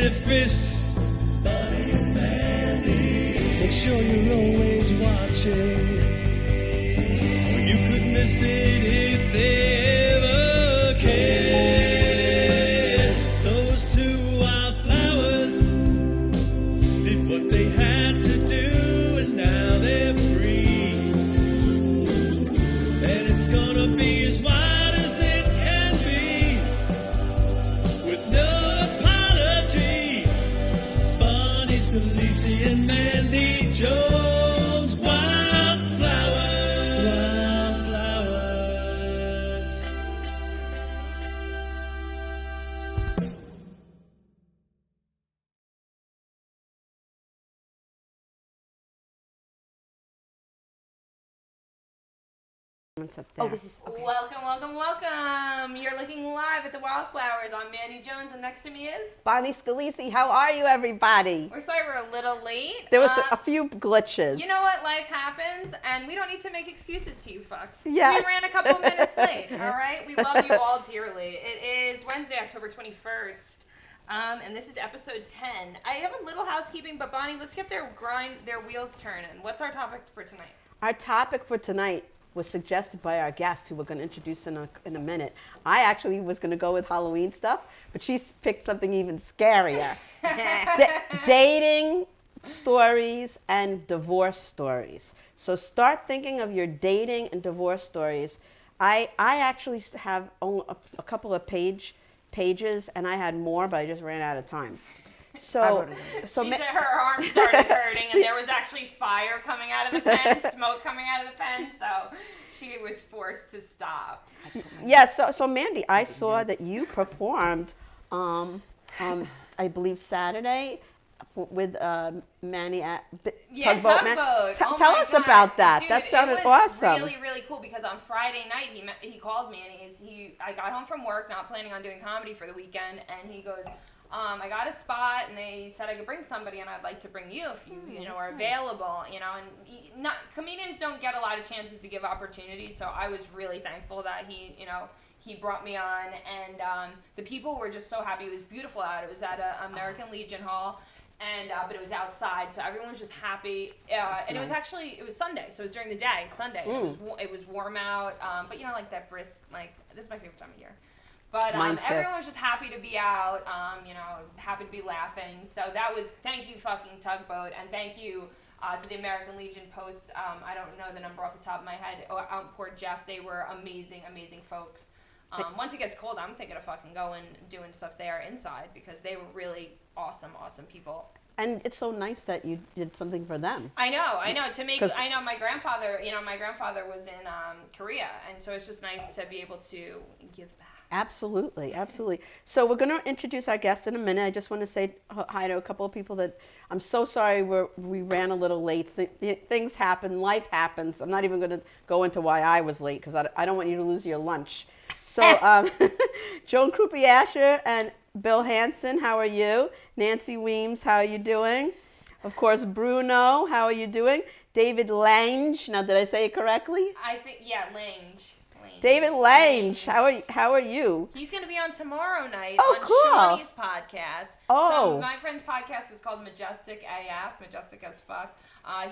their fists. Bonnie and Mandy. Make sure you're always watching. You could miss it if they ever kiss. Those two wildflowers did what they had to do, and now they're free. And it's gonna be as wide as it can be, with no apology. Bonnie, Scalisi, and Mandy Jones, Wildflowers. Oh, this is okay. Welcome. You're looking live at the Wildflowers. I'm Mandy Jones, and next to me is Bonnie Scalisi. How are you, everybody? We're sorry we're a little late. There was a few glitches. You know what? Life happens, and we don't need to make excuses to you fucks. Yeah. We ran a couple minutes late, all right? We love you all dearly. It is Wednesday, October 21st, and this is episode 10. I have a little housekeeping, but Bonnie, let's get their wheels turning. What's our topic for tonight? Our topic for tonight was suggested by our guest, who we're going to introduce in a minute. I actually was going to go with Halloween stuff, but she's picked something even scarier. Dating stories and divorce stories. So start thinking of your dating and divorce stories. I actually have only a couple of pages, and I had more, but I just ran out of time. So her arm started hurting, and there was actually fire coming out of the pen, smoke coming out of the pen, so she was forced to stop. Yes, so Mandy, I saw that you performed, I believe Saturday, with Manny at Tugboat. Tell us about that. Dude, that sounded it was awesome. Really, really cool, because on Friday night he called me, and I got home from work, not planning on doing comedy for the weekend, and he goes, I got a spot, and they said I could bring somebody, and I'd like to bring you if you are available, and comedians don't get a lot of chances to give opportunities, so I was really thankful that he brought me on, and the people were just so happy. It was beautiful out. It was at American Legion Hall, and but it was outside, so everyone was just happy, and nice. It was Sunday, so it was during the day, Sunday. It was warm out, but like that brisk, this is my favorite time of year. But everyone was just happy to be out, happy to be laughing. So thank you fucking Tugboat, and thank you to the American Legion Post. I don't know the number off the top of my head. Port Jeff, they were amazing, amazing folks. Once it gets cold, I'm thinking of fucking going doing stuff there inside, because they were really awesome, awesome people. And it's so nice that you did something for them. I know. My grandfather was in Korea, and so it's just nice to be able to give back. Absolutely. So we're going to introduce our guest in a minute. I just want to say hi to a couple of people that I'm so sorry we ran a little late. Things happen. Life happens. I'm not even going to go into why I was late, because I don't want you to lose your lunch. So Joan Krupi-Asher and Bill Hansen, how are you? Nancy Weems, how are you doing? Of course, Bruno, how are you doing? David Lange, now did I say it correctly? I think, yeah, Lange. David Lange, how are you? He's going to be on tomorrow night on Shawnee's podcast. Oh. So my friend's podcast is called Majestic AF, Majestic as fuck.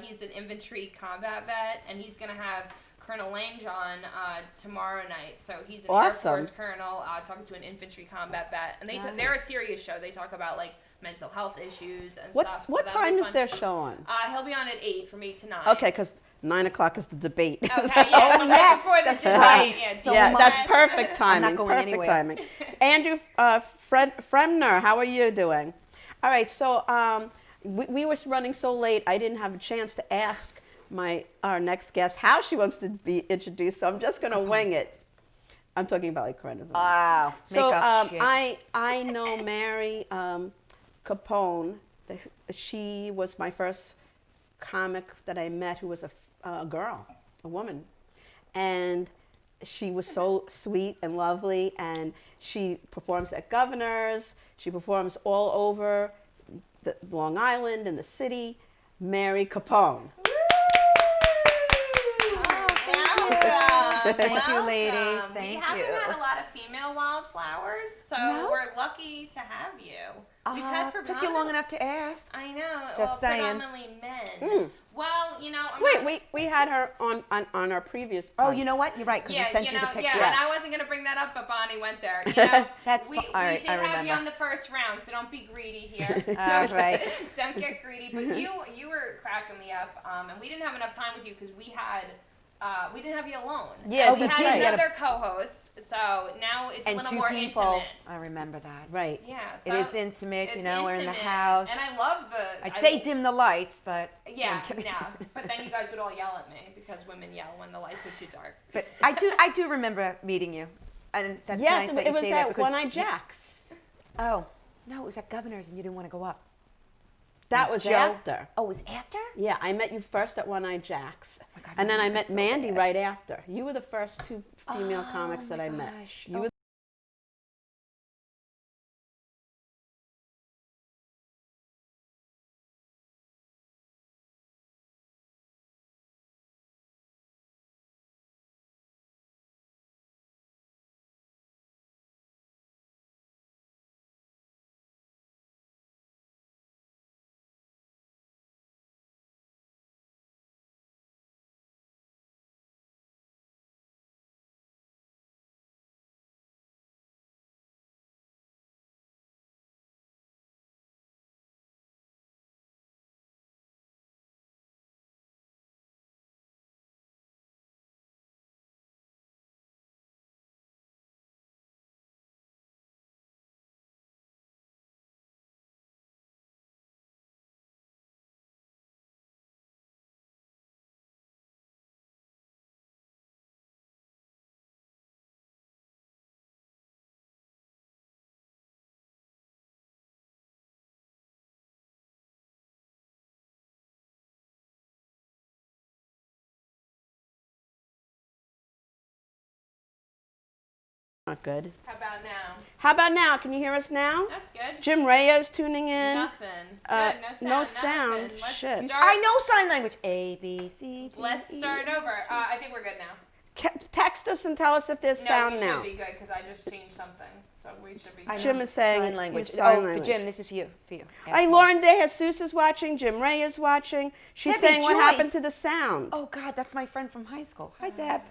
He's an infantry combat vet, and he's going to have Colonel Lange on tomorrow night. So he's an Air Force colonel talking to an infantry combat vet. And they're a serious show. They talk about mental health issues and stuff. What time is their show on? He'll be on at 8 from 8 to 9. Okay, because 9 o'clock is the debate. Okay, yeah, so yes, before the debate. That's perfect timing. I'm not going anywhere. Timing. Andrew Fremner, how are you doing? All right, so we were running so late, I didn't have a chance to ask our next guest how she wants to be introduced, so I'm just going to wing it. I'm talking about Corinne. Wow. So I know Mary Capone. She was my first comic that I met who was a girl, a woman. And she was so sweet and lovely, and she performs at Governor's. She performs all over Long Island and the city. Mary Capone. Thank you, welcome. ladies. We Thank haven't you. had a lot of female wildflowers, so No? we're lucky to have you. We've had Took you long enough to ask. I know. Just saying. Predominantly men. Well, I'm Wait, not, we had her on our previous. Oh, podcast. you know what? You're right, because Yeah, we sent you the picture. yeah, and I wasn't gonna bring that up, but Bonnie went there. That's we, all right, we did I have you remember. on the first round, so don't be greedy here. All right. Don't get greedy. But you were cracking me up, and we didn't have enough time with you because we didn't have you alone. Yeah, And we that's had right. another co-host, so now it's a And little two more people. intimate. I remember that. Right. Yeah, It so is intimate, it's we're in the intimate, house. and I love the. I'd say dim the lights, but Yeah, I'm kidding. but then you guys would all yell at me because women yell when the lights are too dark. But I do remember meeting you, and that's Yes, nice that it you was say that at because One Eye Jack's. Oh no, it was at Governor's, and you didn't want to go up. That was Joe? after. Oh, it was after? Yeah, I met you first at One Eye Jack's, my God, and then I remember met so Mandy bad. right after. You were the first two female Oh, comics that my I met. gosh. You Oh. were not good. How about now? How about now? Can you hear us now? That's good. Jim Reyes tuning in. Nothing. Uh, Good. no No sound. Nothing. Let's Shit. start. I know sign language. A B C. D, Let's E, start over. I think we're good now. Text us and tell us if there's No, sound we now. should be good because I just changed something, so we should be I good. know. Jim is saying sign language. use sign Oh, language. Jim, this is for you. Hey, Asshole. Lauren De Jesus is watching. Jim Ray is watching. She's Debbie saying what Joyce. happened to the sound. Oh God, that's my friend from high school. Hi, Deb.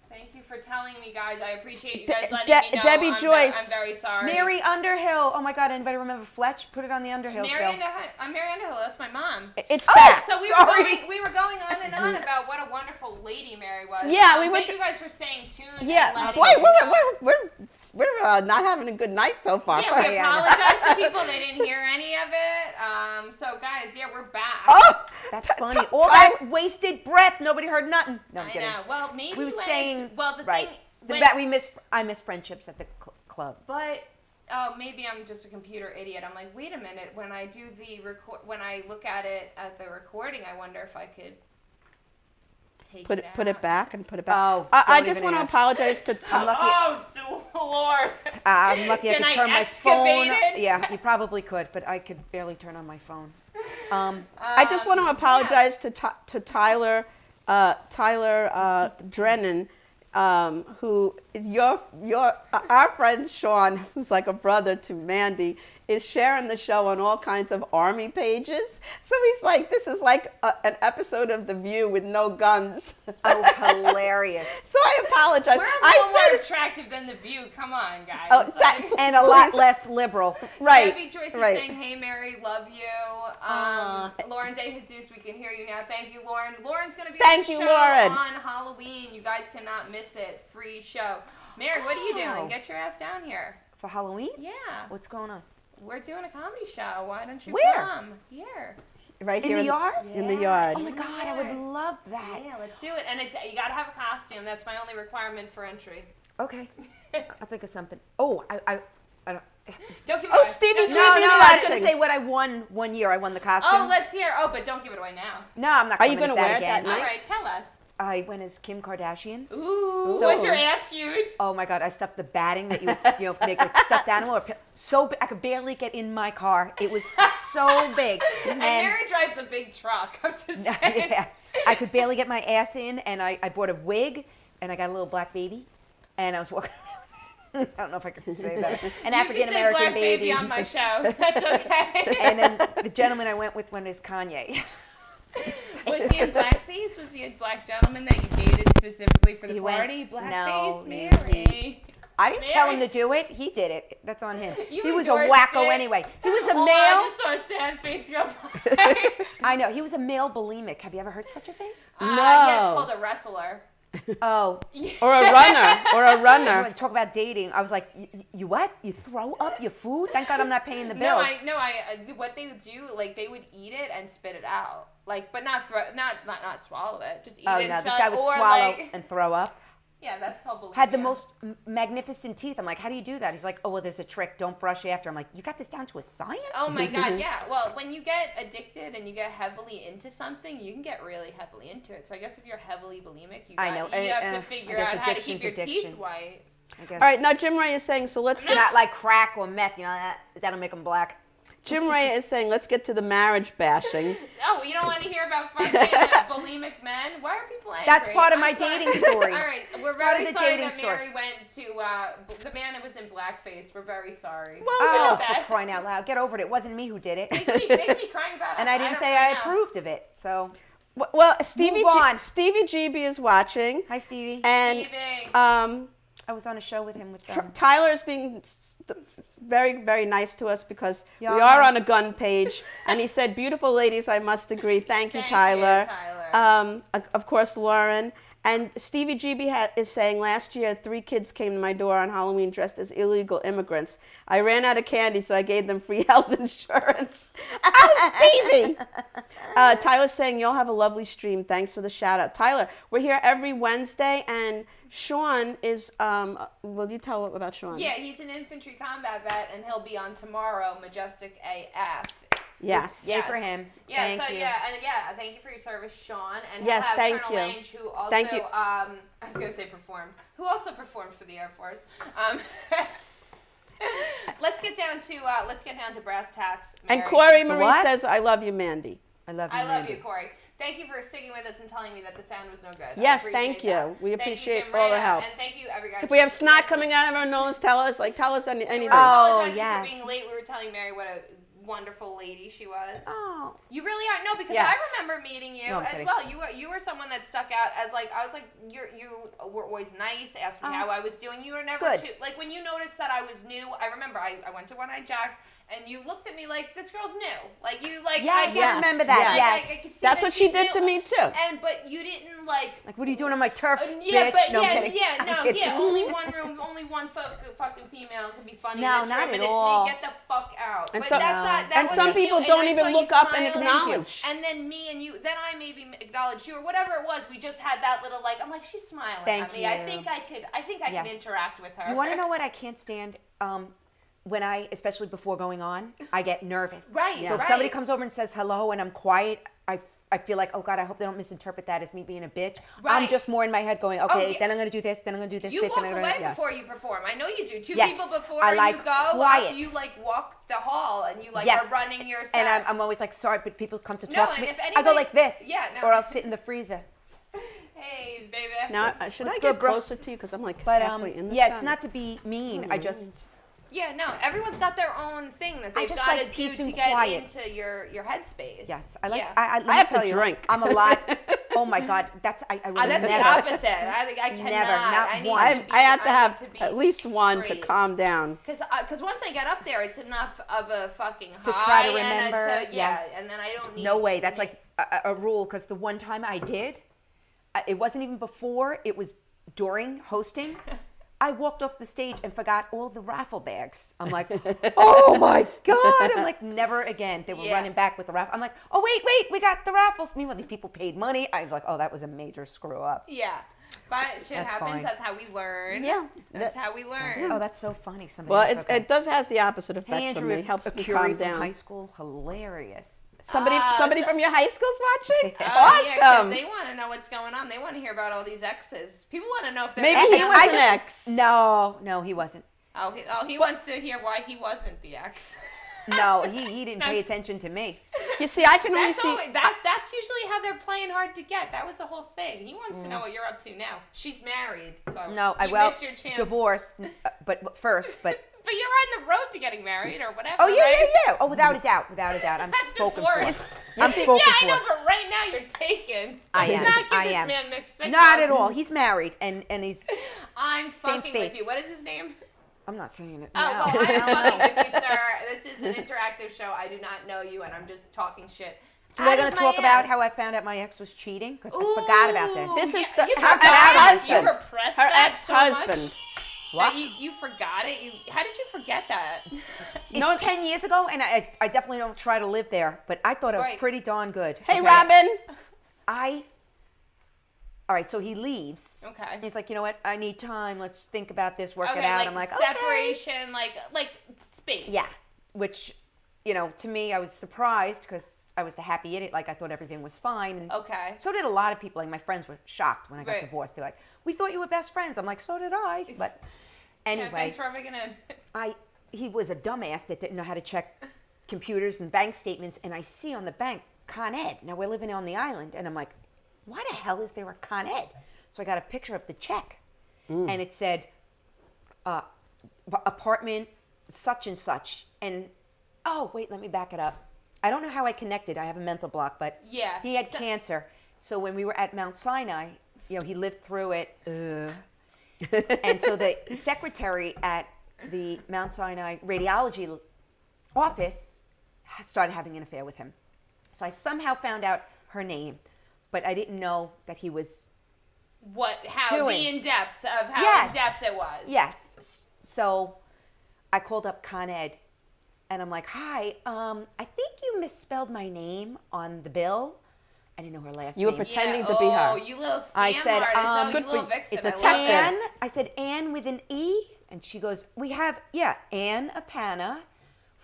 Thank you for telling me, guys. I appreciate you De- guys letting me know. Debbie Joyce. I'm very sorry. Mary Underhill. Oh my God, anybody remember Fletch? Put it on the Underhill Mary bill. Underhill. I'm Mary Underhill. That's my mom. It's Oh, back. So we Sorry. were going on and on about what a wonderful lady Mary was. Yeah, we were Thank t- you guys for staying tuned. Yeah, and boy, letting me know. we're not having a good night so far. Yeah, we Yeah. apologize to people. They didn't hear any of it. So, guys, yeah, we're back. Oh, That's t- funny. t- All time- that wasted breath. Nobody heard nothing. No, I'm I kidding. know. Well, maybe We were when saying it's, well, the right. thing. The When, that I miss friendships at the club. but maybe I'm just a computer idiot. I'm like, wait a minute. When I do the when I look at it at the recording, I wonder if I could take put it out. back and put it back. Oh, I don't just even want to ask. apologize to I'm Tom. lucky. Oh, Lord. I'm lucky I Can could I turn my phone. excavate it? Yeah, you probably could, but I could barely turn on my phone. I just want to apologize to Tyler Drennan, who our friend Sean, who's like a brother to Mandy, is sharing the show on all kinds of army pages. So he's like, this is like an episode of The View with no guns. Oh, hilarious. So I apologize. We're a little I more said, attractive than The View. Come on, guys. oh, that, And a lot please, less liberal. right, Debbie Joyce is right. saying, hey, Mary, love you. Lauren De Jesus, we can hear you now. Thank you, Lauren. Lauren's going to be Thank on you, the show Lauren. on Halloween. You guys cannot miss it. Free show. Mary, what are you Oh. doing? Get your ass down here. For Halloween? Yeah. What's going on? We're doing a comedy show. Why don't you Where? come? Here. Right In here the yard? In the Yeah. yard. Oh my God, I would love that. Yeah, let's do it. And it's you got to have a costume. That's my only requirement for entry. Okay. I'll think of something. Oh, I don't. Don't give it Oh, away. Stevie Don't G give it No, away. Stevie's I was going watching. to say what I won one year. I won the costume. Oh, let's hear. Oh, but don't give it away now. No, I'm not Are you coming gonna as wear it again. that night? All right, tell us. I went as Kim Kardashian. Ooh, So- was your ass huge? Oh my God, I stuffed the batting that you would make a stuffed animal. I could barely get in my car. It was so big. And Mary drives a big truck. I'm just saying. Yeah, I could barely get my ass in, and I bought a wig, and I got a little black baby, and I was walking around. I don't know if I can say that. An You can African say American black baby. on my show. That's okay. And then the gentleman I went with is Kanye. Was he in blackface? Was he a black gentleman that you dated specifically for the He went- party? no, Blackface, he- Mary. I didn't tell him to Mary. do it. He did it. That's on him. You He was a endorsed wacko it. anyway. He was a Oh, male. I just saw a sad face go by. I know. He was a male bulimic. Have you ever heard such a thing? Yeah, it's No. called a wrestler. Oh. Or a runner. Or a You runner. want to talk about dating? I was like, you what? You throw up your food? Thank God I'm not paying the No, bill. what they would do, like they would eat it and spit it out, like, but not swallow it, just eat Oh it. no, and this spit guy it, would or swallow like, and throw up. yeah, that's called bulimia. Had the most magnificent teeth. I'm like, how do you do that? He's like, oh, well, there's a trick. Don't brush after. I'm like, you got this down to a science? Oh my God, yeah. Well, when you get addicted and you get heavily into something, you can get really heavily into it. So I guess if you're heavily bulimic, you I know. have to I figure guess out how to keep addiction's your addiction. teeth white. I guess. All right, now Jim Ray is saying, so let's get Not like crack or meth, you know, that'll make them black. Jim Ray is saying, let's get to the marriage bashing. Oh, you don't want to hear about fucking bulimic men? Why are people angry? That's part of my I'm sorry. dating story. All right, we're part of very the sorry dating that story. Mary went to the man that was in blackface. We're very sorry. Oh, Bad. for crying out loud. Get over it. It wasn't me who did it. Make me crying about it. And I didn't say don't I really know. approved of it. So, Well, Stevie Move on. Stevie GB is watching. hi, Stevie. And Stevie. I was on a show with him with Tyler is being very, very nice to us because Yeah, we are I- on a gun page. And he said, beautiful ladies, I must agree. Thank you, Thank you, Tyler. Tyler. Of course, Lauren. And Stevie GB is saying, last year, 3 kids came to my door on Halloween dressed as illegal immigrants. I ran out of candy, so I gave them free health insurance. Oh, Stevie! Tyler's saying, you'll have a lovely stream. Thanks for the shout out. Tyler, we're here every Wednesday, and Sean is, will you tell about Sean? Yeah, he's an infantry combat vet, and he'll be on tomorrow, Majestic AF. Yes. Yay for him. Yeah, Thank so you. thank you for your service, Sean. And Yes, we'll have thank Colonel you. Lange, who also, Thank you. I was gonna say who also performed for the Air Force. Let's get down to brass tacks. And Mary. Corey Marie what? says, I love you, Mandy. I love you, I love Mandy. you, Corey. Thank you for sticking with us and telling me that the sound was no good. I Yes, appreciate thank you. that. We Thank you, appreciate Jim all the Raya, help. And thank you, every guys. If we have for snot listening. coming out of our nose, tell us anything. We were Oh, apologizing yes. for being late. We were telling Mary what a wonderful lady she was. Oh. You really are. No, because Yes. I remember meeting you No, I'm as kidding. well. You were someone that stuck out as like, I was like, you were always nice, asked me Oh. how I was doing. You were never Good. too, like when you noticed that I was new. I remember I went to One Eye Jack's and you looked at me like, this girl's new. Like you like. Yes, I I remember that, Like, yes. I could see That's that what she she's did new. to me, too. But you didn't like. Like, what are you doing on my turf, Yeah, bitch? but No, I'm yeah, kidding. yeah, I'm no, kidding. yeah. Only one room, only one fucking female can be funny No, in this not room, at and it's all. me. Get the fuck out. And But some- that's not. That and some wasn't you, people and don't I even saw you look up and smiling. acknowledge. And then me and you, then I maybe acknowledged you or whatever it was. We just had that little like. I'm like, she's smiling Thank at me. I you. think I could. I think I Yes. can interact with her. You want to know what I can't stand? When especially before going on, I get nervous. Right, So if right. somebody comes over and says hello and I'm quiet, I feel like, oh God, I hope they don't misinterpret that as me being a bitch. I'm Right. just more in my head going, okay, yeah. then I'm going to do this, then I'm going to do this, You then walk I'm going away to do before you perform. I know you do. Two Yes. people before I like you go, quiet. you like walk the hall and you like Yes. are running your set. And I'm always like, sorry, but people come to No, talk to and me. if I go anybody- like this. Yeah, no. Or I'll sit in the freezer. Hey, baby. Now, should Let's I go, get bro. closer to you? Because I'm like But halfway in the yeah, shot. it's not to be mean. I just, Yeah, no, everyone's got their own thing that they've just got to like do peace to and get quiet. into your headspace. yes, I like, Yeah. let me I have to tell you, drink. I'm a lot, oh my God, I would That's never. the opposite. I think I cannot. Never, not I need one. to be, I have to I have need to be at least one to straight. calm down. Because once I get up there, it's enough of a fucking To high try to and remember, yeah, yes. and then I don't need. No way, that's like a rule, because the one time I did, it wasn't even before, it was during hosting. I walked off the stage and forgot all the raffle bags. I'm like, oh my God. I'm like, never again. They were Yeah. running back with the raffle. I'm like, oh, wait, we got the raffles. Meanwhile, these people paid money. I was like, oh, that was a major screw up. Yeah, but shit That's happens. fine. That's how we learn. Yeah. That's how we learn. Oh, that's so funny. Somebody Well, else, okay. it does has the opposite effect Hey, for Andrew, me. It helps a me Curie calm from down. high school, hilarious. Somebody so- from your high school's watching? Yeah, 'cause Awesome. they want to know what's going on. They want to hear about all these exes. People want to know if they're Maybe exes. he was an ex. No, he wasn't. Oh, he wants to hear why he wasn't the ex. No, he didn't pay attention to me. You see, I can only That's, see. that's usually how they're playing hard to get. That was the whole thing. He wants to know what you're up to now. She's married, so No, you missed your chance. divorce, but first, but. But you're on the road to getting married or whatever. Oh yeah, right? yeah. Oh, without a doubt. I'm spoken for. Divorce. I'm see- spoken Yeah, for. I know, but right now you're taken. I Let's am. not give I this am. man mixed signals. Not at all. He's married, and he's. I'm Same fucking faith. with you. What is his name? I'm not saying it. Oh, now. well, I'm fucking with you, sir. This is an interactive show. I do not know you, and I'm just talking shit. So we're Out going of to my talk about ass. how I found out my ex was cheating because I forgot about this. This is Yeah, the, you her forgot. ex-husband. You repressed Her that so much. ex-husband. What? That you forgot it? How did you forget that? It's 10 years ago, and I definitely don't try to live there, but I thought I was Right. pretty darn good. Hey, okay? Robin. All right, so he leaves. Okay. He's like, you know what? I need time. Let's think about this, work it Okay, out. like I'm like, okay. separation, like space. Yeah, which, to me, I was surprised because I was the happy idiot. Like, I thought everything was fine. And Okay. So did a lot of people. Like, my friends were shocked when I got Right. divorced. They're like, we thought you were best friends. I'm like, so did I. But Yeah, anyway, thanks for rubbing it in. he was a dumbass that didn't know how to check computers and bank statements. And I see on the bank, Con Ed. Now, we're living on the island. And I'm like, why the hell is there a Con Ed? So I got a picture of the check. And it said, apartment such and such. And, oh, wait, let me back it up. I don't know how I connected. I have a mental block. But Yeah. he had cancer. So when we were at Mount Sinai, he lived through it. And so the secretary at the Mount Sinai radiology office started having an affair with him. So I somehow found out her name, but I didn't know that he was. How Doing. the in-depth of how Yes. in-depth it was. Yes. So I called up Con Ed, and I'm like, hi, I think you misspelled my name on the bill. I didn't know her last You were name. pretending to be her. Oh, you little scam I said, artist. Oh, good you for little you. vixen. It's a I love tech it. thing. Ann, I said Ann with an E, and she goes, we have, Ann Apana,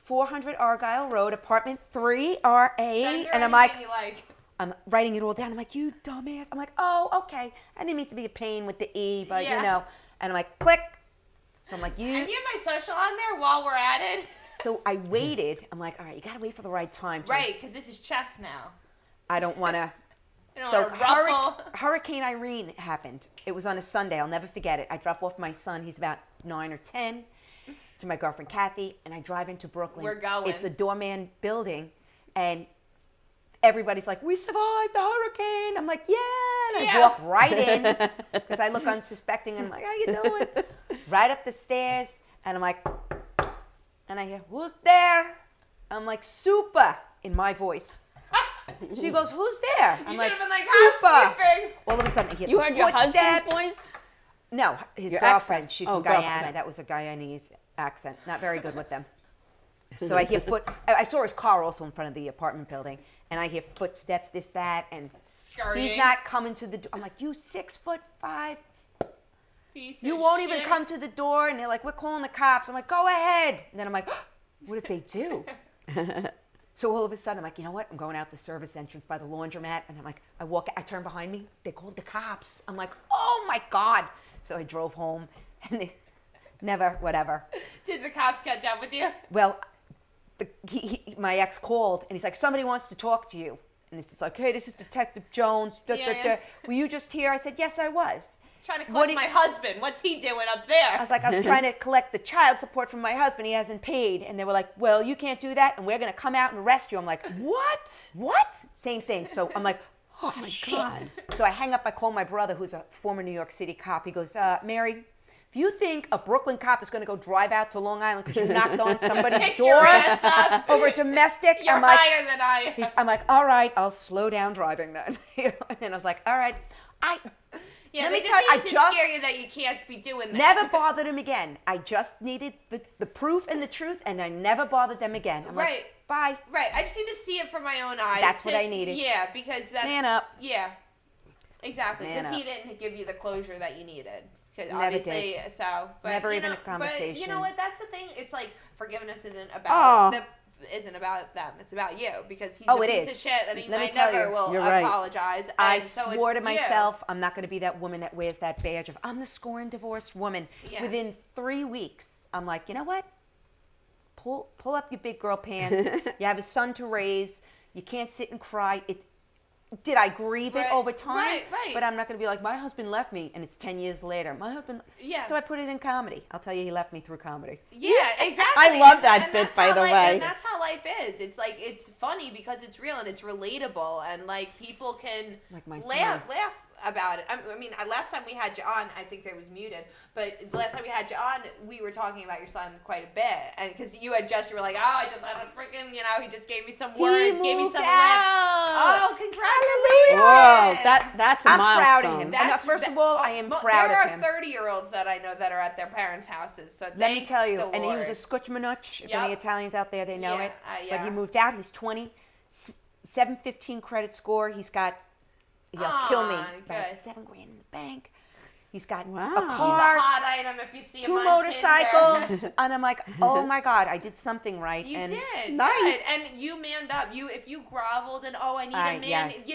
400 Argyle Road, apartment 3RA, Send her and I'm like, anything you like. I'm writing it all down. I'm like, you dumbass. I'm like, oh, okay. I didn't mean to be a pain with the E, but Yeah. And I'm like, click. So I'm like, And you have my social on there while we're at it. So I waited. I'm like, all right, you gotta wait for the right time. Right, because this is chess now. I don't want to. You don't So want to ruffle. Hurricane Irene happened. It was on a Sunday. I'll never forget it. I drop off my son. He's about 9 or 10. To my girlfriend Kathy, and I drive into Brooklyn. We're going. It's a doorman building, and everybody's like, "We survived the hurricane." I'm like, "Yeah," and I Yeah. walk right in because I look unsuspecting. And I'm like, "How you doing?" Right up the stairs, and I'm like, and I hear, "Who's there?" I'm like, "Super," in my voice. She goes, "Who's there?" I'm You like, should have been like, "Super." housekeeping. All of a sudden, I hear You heard your husband's footsteps. voice? No, his Your girlfriend. ex- She's oh, from girlfriend, Guyana. okay. That was a Guyanese accent. Not very good with them. So I hear I saw his car also in front of the apartment building, and I hear footsteps, this, that, and Scurrying. he's not coming to the door. I'm like, you 6'5", Piece you of won't even shit. come to the door. And they're like, we're calling the cops. I'm like, go ahead. And then I'm like, what if they do? So all of a sudden, I'm like, you know what? I'm going out the service entrance by the laundromat, and I'm like, I turn behind me. They called the cops. I'm like, oh my God. So I drove home, and they never, whatever. Did the cops catch up with you? Well, my ex called, and he's like, somebody wants to talk to you. And it's like, hey, this is Detective Jones. Yeah. Were you just here? I said, yes, I was. Trying to What collect did- my husband. What's he doing up there? I was like, I was trying to collect the child support from my husband. He hasn't paid. And they were like, well, you can't do that, and we're going to come out and arrest you. I'm like, what? Same thing. So I'm like, oh, my God. So I hang up. I call my brother, who's a former New York City cop. He goes, Mary, if you think a Brooklyn cop is going to go drive out to Long Island because you knocked on somebody's Pick your door ass up. over domestic, You're I'm like, higher than I am. I'm like, all right, I'll slow down driving then. And then I was like, all right. Yeah, Let they me tell you, just need I to just scare you that you can't be doing that. never bothered him again. I just needed the proof and the truth, and I never bothered them again. I'm Right. like, bye. Right. I just need to see it from my own eyes. That's what I needed. Yeah, because that's Man up. Yeah. Exactly. Man Because he up. didn't give you the closure that you needed. 'Cause Never obviously, so but Never you even know, a conversation. But you know what? That's the thing. It's like forgiveness isn't about Oh. isn't about them. It's about you because he's Oh, a it piece is. of shit and he Let me might tell never you. will You're right. apologize. I And so swore to it's you. myself, I'm not going to be that woman that wears that badge of, I'm the scorned divorced woman. Yeah. Within 3 weeks, I'm like, you know what? pull up your big girl pants. You have a son to raise. You can't sit and cry. Did I grieve it over time? Right. But I'm not going to be like, my husband left me, and it's 10 years later. My husband. Yeah. So I put it in comedy. I'll tell you, he left me through comedy. Yeah, exactly. I love that And bit, that's by how the life- way. And that's how life is. It's like, it's funny because it's real and it's relatable, and like people can Like my laugh son. about it. I mean, last time we had you on, I think it was muted, but the last time we had you on, we were talking about your son quite a bit, and because you were like, oh, I just had a freaking, he just gave me some words, gave me some out. Oh, congratulations! Whoa, that's a I'm milestone. proud of him. And first of all, I am proud of him. There are 30-year-olds that I know that are at their parents' houses. So Let me tell you, the and he was Lord. a Scotchmanuch. If Yep. any Italians out there, they know Yeah, it. But yeah. he moved out. He's 20, 715 credit score. He's got, he'll kill me, about good. $7,000 in the bank. He's got Wow. a He's a He's car, a hot item if you see him 2 on motorcycles, Tinder. and I'm like, oh my God, I did something right. You and did. Nice. Good. And you manned up. If you groveled and I need a man, yes.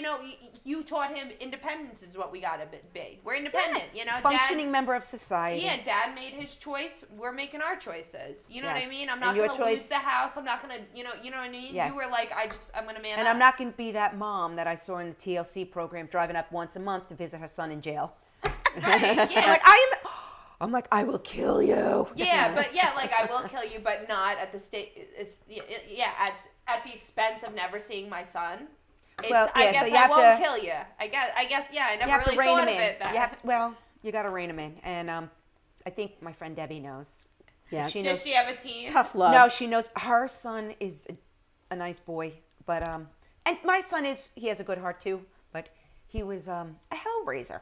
you taught him independence is what we gotta be. We're independent, functioning Dad, member of society. Yeah, Dad made his choice. We're making our choices. You know what I Yes. mean? I'm And not your gonna choice- lose the house. I'm not gonna, you know what I mean? Yes. You were like, I'm gonna man And up. I'm not going to be that mom that I saw in the TLC program driving up once a month to visit her son in jail. Right, yeah. I'm like, I will kill you. Yeah, but like I will kill you, but not at the state. At the expense of never seeing my son. Well, I yeah, guess so you I have won't to- kill you. I guess, yeah. I You never have really to rein thought him of in. it. That. You got to rein him in. And I think my friend Debbie knows. Yeah. She Does knows. she have a team? Tough love. No, she knows. Her son is a nice boy, but and my son he has a good heart too, but he was a hellraiser.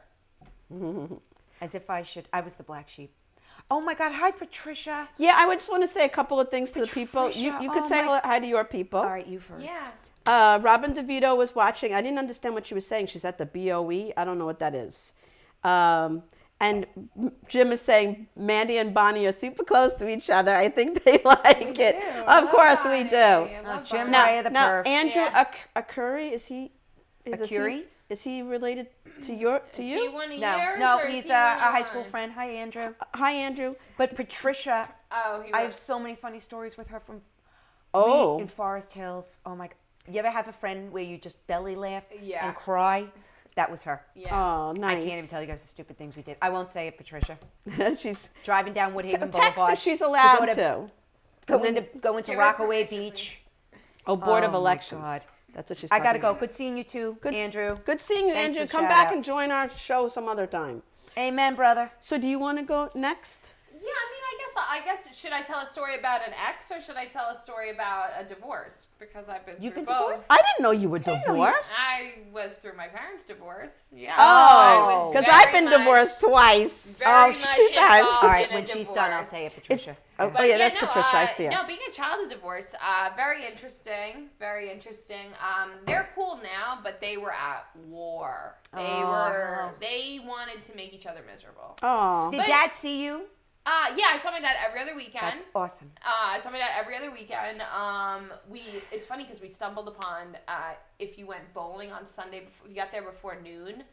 As if I was the black sheep. Oh my God! Hi, Patricia. Yeah, I would just want to say a couple of things to the people. You Patricia, could oh say my- hi to your people. All right, you first. Yeah. Robin DeVito was watching. I didn't understand what she was saying. She's at the BOE. I don't know what that is. And Jim is saying Mandy and Bonnie are super close to each other. I think they like it. Of course we do. Jim Now, Ray, the perv. Andrew Yeah. Akuri, is he Akuri? Is he related to Is he you? one of No, yours, no, or is he's he a one of high school mine? friend. Hi, Andrew. Hi, Andrew. But Patricia, Oh, he I was. have so many funny stories with her from Oh. in Forest Hills. Oh my! You ever have a friend where you just belly laugh Yeah. and cry? That was her. Yeah. Oh, nice. I can't even tell you guys the stupid things we did. I won't say it, Patricia. She's Driving down Woodhaven text Boulevard. if she's allowed to to. go into Give her Rockaway permission, Beach. Oh, Board of Oh, my Elections. God. That's what she's I gotta talking go. about. Good seeing you too, Andrew. Good seeing you, Thanks Andrew. for Come shout back out. and join our show some other time. Amen, brother. So do you want to go next? Yeah, I guess should I tell a story about an ex or should I tell a story about a divorce? Because I've been You've through been both. divorced? I didn't know you were know you- divorced. I was through my parents' divorce. Yeah. Oh, I was because very I've been much- divorced twice. Very Oh, much she's had- involved All right, in a when she's done, I'll divorce. say it, Patricia. Oh, But yeah, that's no, Patricia. I see her. No, being a child of divorce, very interesting. Very interesting. They're cool now, but they were at war. They wanted to make each other miserable. Oh. Did But- Dad see you? Yeah, I saw my dad every other weekend. That's awesome. I saw my dad every other weekend. It's funny because we stumbled upon if you went bowling on Sunday, if you got there before noon,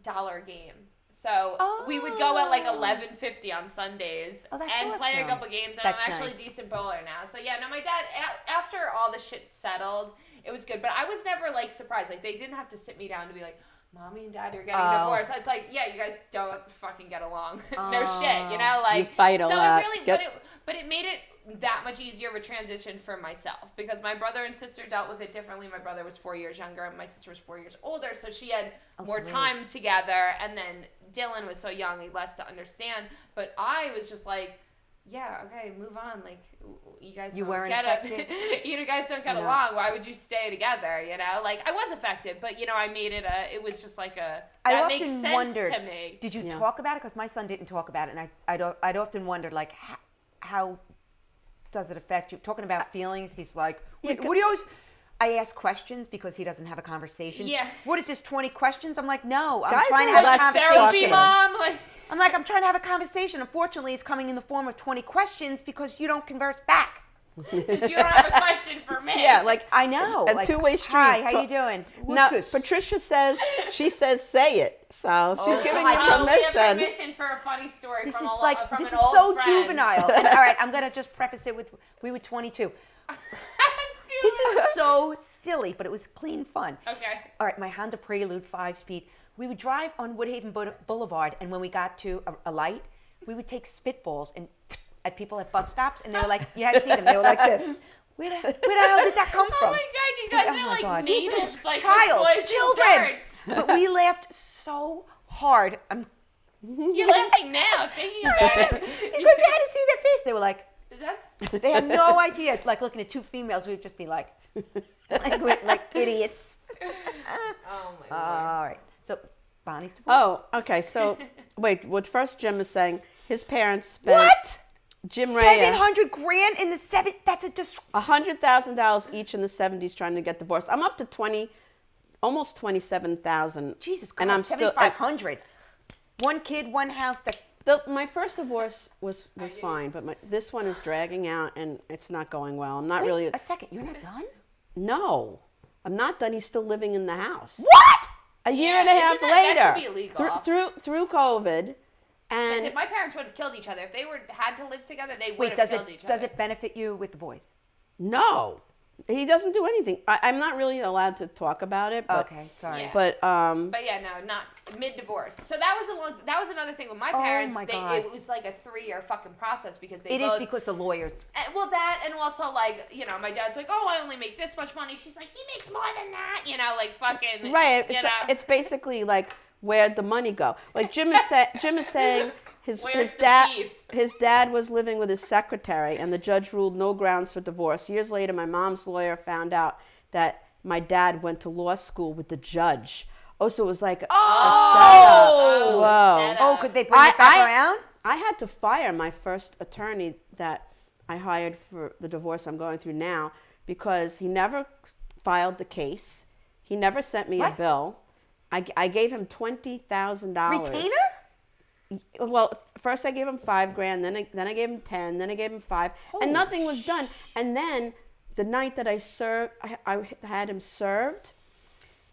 $1 game. So we would go at like 11:50 on Sundays Oh, that's and play a awesome. couple games. And That's I'm actually nice. a decent bowler now. So yeah, no, my dad after all the shit settled, it was good. But I was never like surprised. Like they didn't have to sit me down to be like, Mommy and Dad are getting divorced. It's like, yeah, you guys don't fucking get along. No shit, you know, like You fight a lot. It really, but it made it that much easier of a transition for myself because my brother and sister dealt with it differently. My brother was 4 years younger and my sister was 4 years older, so she had more time together. And then Dylan was so young, he less to understand. But I was just like, yeah, okay, move on. Like, you guys don't weren't get affected? it. You guys don't get No. along. Why would you stay together? You know, like I was affected, but you know, I made it it was just like that I makes often sense wondered, to me. did you Yeah. talk about it? Because my son didn't talk about it, and I'd often wondered, like, how does it affect you? Talking about feelings, he's like, what do you always... I ask questions because he doesn't have a conversation. Yeah. What is this, 20 questions? I'm like, no, I'm Guys trying to are have a less conversation. Therapy, Mom. Like, I'm trying to have a conversation. Unfortunately, it's coming in the form of 20 questions because you don't converse back. you don't have a question for me. Yeah, like I know. a like, two-way street. Hi, how So- you doing? now What's this? Patricia says say it. So she's giving my you Oh, we have permission. permission for a funny story This from is a like from this an is old so friend. juvenile. And all right, I'm gonna just preface it with we were 22. This is so silly, but it was clean fun. Okay. All right, my Honda Prelude 5-speed. We would drive on Woodhaven Boulevard, and when we got to a light, we would take spitballs and at people at bus stops, and they were like, you had to see them. They were like this. Where the hell did that come Oh from? my god, you guys Oh are my like God. natives, like Child, boys and children. girls. But we laughed so hard. You're laughing now, thinking about it. Because you had to see their face. They were like, Is that? they had no idea. Like looking at two females, we would just be like idiots. Oh my lord. All right. So Bonnie's divorce. Oh, okay. So, wait. What first Jim is saying? His parents spent What? Jim Raya $700,000 in the seven. That's a $100,000 each in the 70s trying to get divorced. I'm up to almost 27,000. Jesus Christ. and I'm still. 7,500. One kid, one house. My first divorce was fine, but this one is dragging out and it's not going well. I'm not Wait, really. a second. You're not done? No, I'm not done. He's still living in the house. What? A year Yeah, and a half isn't that later, should be illegal. through COVID, and If my parents would have killed each other, if they had to live together, they would Wait, have killed each other. does it benefit you with the boys? no, he doesn't do anything. I'm not really allowed to talk about it. But, Okay, sorry. Yeah. But But yeah, no, not mid-divorce. So that was another thing with my parents. my God. It was like a 3-year fucking process because they It is both. because the lawyers. Well, that and also like my dad's like, oh, I only make this much money. She's like, he makes more than that. Like fucking. right, it's basically like where'd the money go? Like Jim is saying his Where's the dad beef? his dad was living with his secretary, and the judge ruled no grounds for divorce. Years later, my mom's lawyer found out that my dad went to law school with the judge. Oh, so it was like a setup. Whoa. setup. Oh, could they bring it back around? I had to fire my first attorney that I hired for the divorce I'm going through now because he never filed the case. He never sent me a What? bill. I gave him $20,000. Retainer? Well, first I gave him $5,000, then I gave him 10, then I gave him 5, and nothing was done. And then the night that I had him served,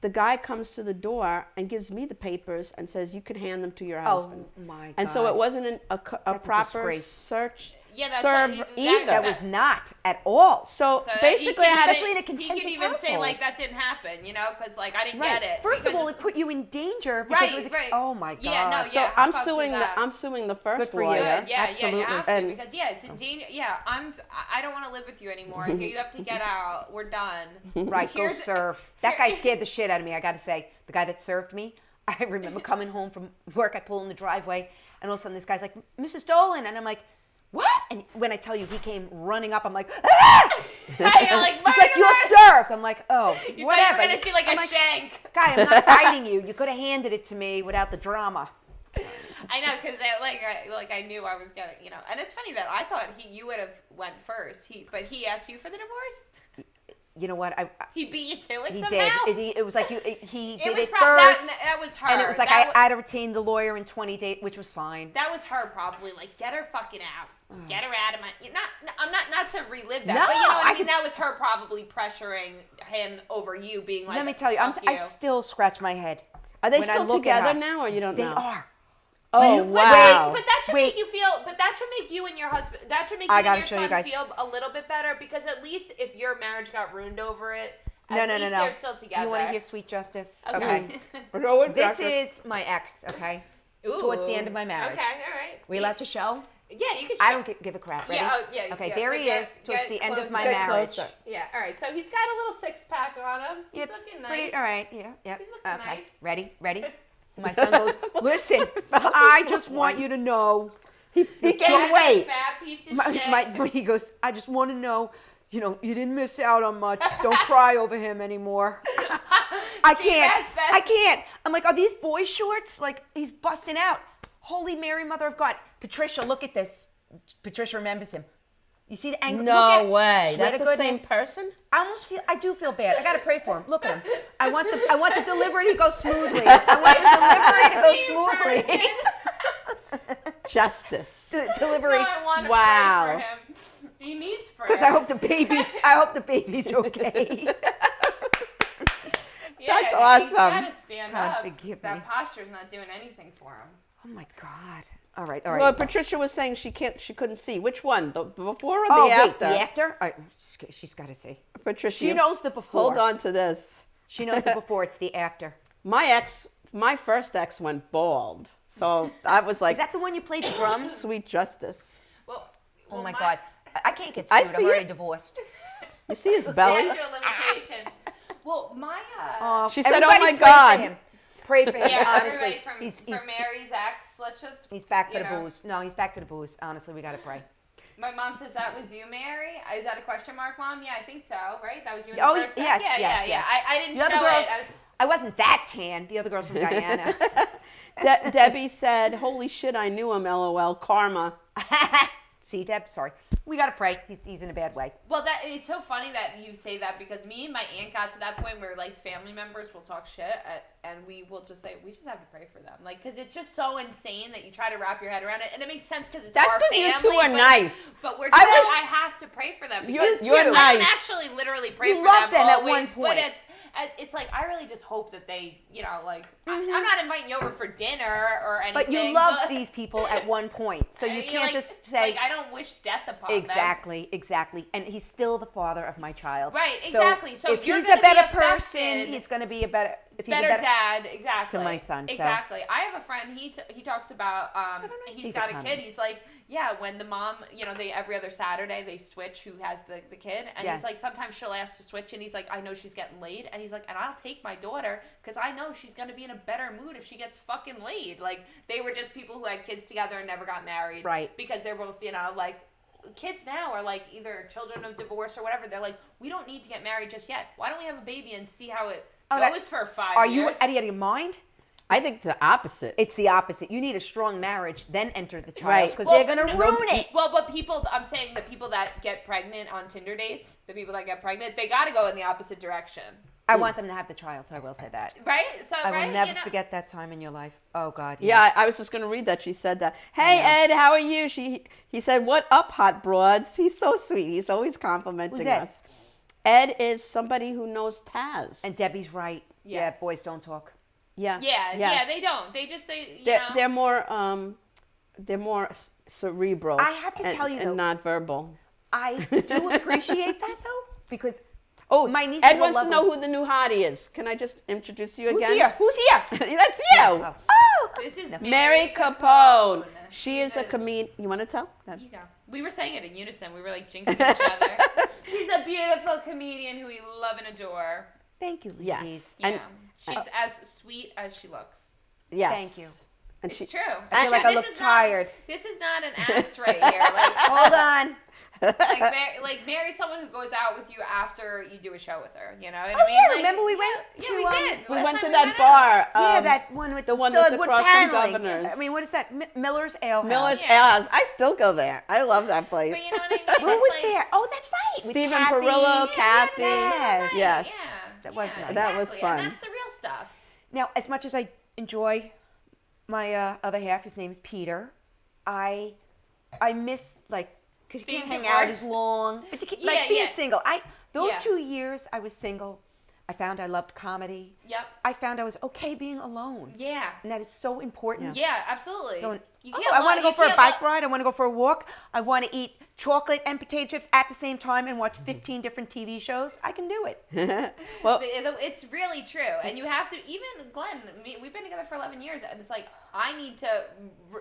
the guy comes to the door and gives me the papers and says, you can hand them to your husband. Oh my God. And so it wasn't a That's a proper disgrace. search Yeah, that's serve not- either. That was not at all. So So basically, I had Especially in a He could contentious even say household. like that didn't happen, because like I didn't Right. get it. First of because all, it put you in danger because it was Right. oh my God. Yeah, no, So yeah, I'm fuck suing with that. I'm suing the first Good for you. lawyer. Good. Yeah, Absolutely. you have to And- because it's in danger. Yeah, I don't want to live with you anymore. You have to get out. We're done. Right, go Here's- serve. That guy scared the shit out of me, I got to say. The guy that served me, I remember coming home from work, I pull in the driveway, and all of a sudden this guy's like, Mrs. Dolan, and I'm like, what? And when I tell you he came running up, I'm like, ah! You're like, He's like, you're served. I'm like, oh, You whatever. thought you were gonna see like I'm a shank. Guy, I'm not fighting you. You could have handed it to me without the drama. I know, because I knew I was gonna, and it's funny that I thought you would have went first. But he asked you for the divorce. You know what? He beat you to it He somehow. did. It was like he did it that, first. that was her. And it was like That I had to retain the lawyer in 20 days, which was fine. That was her probably. Like, get her fucking out. Get her out of my. I'm not to relive that. No, but you know what I I mean. That was her probably pressuring him over you, being like. Let me tell you, Fuck I still scratch my head. Are they when I still look at together her. now, or you don't They know? are. Oh, But wow. But that should Wait. make you feel. But that should make you and your husband. That should make you I and gotta your show you son guys. feel a little bit better, because at least if your marriage got ruined over it, No. at least they're still together. You want to hear sweet justice? Okay. This is my ex. Okay. Ooh. Towards the end of my marriage. Okay. All right. We allowed to show? Yeah, you can. I don't give a crap. Ready? Yeah. Oh, yeah. Okay. yeah. There So he get- is towards get the end of closer. my Get marriage. closer. Yeah. All right. So he's got a little 6-pack on him. He's Yep, looking nice. Pretty, all right. Yeah. Yep. He's looking Okay. nice. Ready? My son goes, listen, I just want you to know. He Fat, gained weight. Fat piece of shit. He goes, I just want to know, you didn't miss out on much. Don't cry over him anymore. I See, can't. that's- I can't. I'm like, are these boy shorts? Like, he's busting out. Holy Mary, Mother of God. Patricia, look at this. Patricia remembers him. You see the angle? No way. Swear That's to the same goodness. person? I do feel bad. I gotta pray for him. Look at him. I want the delivery to go smoothly. I want the delivery to go smoothly. Justice. Delivery. No, I want to Wow. pray for him. He needs prayer. Because I hope the baby's okay. Yeah, That's He's awesome. got to stand God up. forgive That me. posture's not doing anything for him. Oh my God. All right. Well, Patricia was saying she couldn't see. Which one? The before or Oh, the wait, after? the after? All right, she's got to see. Patricia, She knows the before. Hold on to this. She knows the before. It's the after. My first ex went bald. So I was like, Is that the one you played the drums? sweet justice. Well, Oh my God. I can't get I sued. see I'm already it. divorced. You see his belly? Statute of limitation. Well, my She said, "Oh Everybody my pray God." For him. Pray for him. yeah, honestly. everybody from Mary's ex. Let's just. He's back for you the know. booze. No, he's back to the booze. Honestly, we got to pray. My mom says that was you, Mary. Is that a question mark, Mom? Yeah, I think so. Right? That was you. In Oh, the first yes, yeah, yes, yeah, yes. yeah. I didn't The other show girls, it. I wasn't that tan. The other girls from Guyana. Debbie said, "Holy shit, I knew him." LOL. Karma. See, Deb, sorry. We got to pray. He's in a bad way. Well, it's so funny that you say that because me and my aunt got to that point where like family members will talk shit and we will just say we just have to pray for them, like because it's just so insane that you try to wrap your head around it, and it makes sense because it's That's our because family. you two are nice. But we're just I like, wish- I have to pray for them You're because nice. I don't actually literally pray You for love them them at always, one point. but it's like I really just hope that they, like I'm not inviting you over for dinner or anything. But you love these people at one point. So you can't just say. like I don't wish death upon them. Exactly. And he's still the father of my child. Right, exactly. So if you're he's gonna a better be person, affected- he's going to be a better. If he's better, a better dad, exactly. to my son, so. Exactly. I have a friend. He talks about don't I see he's the got a kid. comments? He's like, yeah, when the mom, they every other Saturday they switch who has the kid, and Yes. he's like sometimes she'll ask to switch, and he's like, I know she's getting laid, and he's like, and I'll take my daughter because I know she's gonna be in a better mood if she gets fucking laid. Like they were just people who had kids together and never got married, Right. Because they're both like. Kids now are like either children of divorce or whatever. They're like, we don't need to get married just yet. Why don't we have a baby and see how it goes for 5 Are years? you out of your mind? I think the opposite. It's the opposite. You need a strong marriage, then enter the child Right. because Well, they're going to no, ruin it. Well, but I'm saying the people that get pregnant on Tinder dates, the people that get pregnant, they got to go in the opposite direction, I want them to have the child, so I will say that. right? So I will right, never forget that time in your life. Oh God. Yeah, I was just going to read that. She said that. Hey, Ed, how are you? He said, "What up, hot broads?" He's so sweet. He's always complimenting Who's Ed? us. Ed is somebody who knows Taz. And Debbie's right. Yeah, Yes. boys don't talk. Yeah. Yeah, Yes. they don't. They just say, They're more cerebral. I have to tell you, and though- not verbal. I do appreciate that though, because Oh, my niece Ed will wants to love know him. who the new hottie is. Can I just introduce you Who's again? here? Who's here? That's you. Oh. This is Mary Capone. She She's is a comedian. You want to tell? Go ahead. You go. We were saying it in unison. We were like jinxing each other. She's a beautiful comedian who we love and adore. Thank you, Yes. ladies. Yeah, And- she's as sweet as she looks. Yes. Thank you. And It's she, true. I feel like I This look is not- tired. This is not an act right here. Like, Hold on. Marry someone who goes out with you after you do a show with her. You know what Oh, I mean? yeah, Like, remember we yeah, went yeah, to, we did. we Last went to time that went out. bar. Yeah, that one with the one still that's had wood across from paneling. Governor's. I mean, what is that? Miller's Ale House. Miller's Yeah. House. I still go there. I love that place. But you know what I mean? Who It's was like, there? Oh, that's right. With Stephen Kathy. Perillo, Yeah, Kathy. Yes. Yes. Yeah. That was yeah, nice. That was exactly. fun. And that's the real stuff. Now, as much as I enjoy my other half, his name's Peter. I miss because you Being can't hang out divorced. as long, but you can, Yeah, being yeah. single. Those Yeah. 2 years I was single, I found I loved comedy. Yep. I found I was okay being alone, Yeah. and that is so important. Yeah, absolutely. Going, You oh, can't I want to love- go for you a can't bike ride. I want to go for a walk. I want to eat chocolate and potato chips at the same time and watch 15 different TV shows. I can do it. Well, It's really true, and you have to. Even Glenn, we've been together for 11 years, and it's like I need to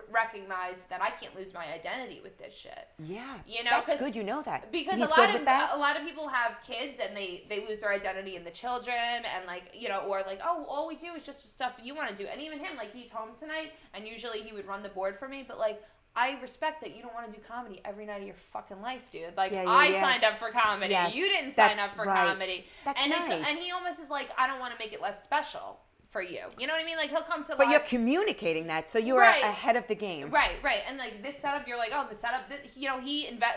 recognize that I can't lose my identity with this shit. Yeah, You know, that's 'cause- good. You know that Because he's a good lot with of that. a lot of people have kids and they lose their identity in the children and or all we do is just stuff you want to do, and even him he's home tonight and usually he would run the board for me, but I respect that you don't want to do comedy every night of your fucking life, dude. I signed up for comedy. Yes, You didn't sign that's up for right. comedy. That's and nice. and he almost is I don't want to make it less special for you. You know what I mean? He'll come to But you're lives- communicating that, so you are Right. ahead of the game. Right. And this setup, you're the setup. He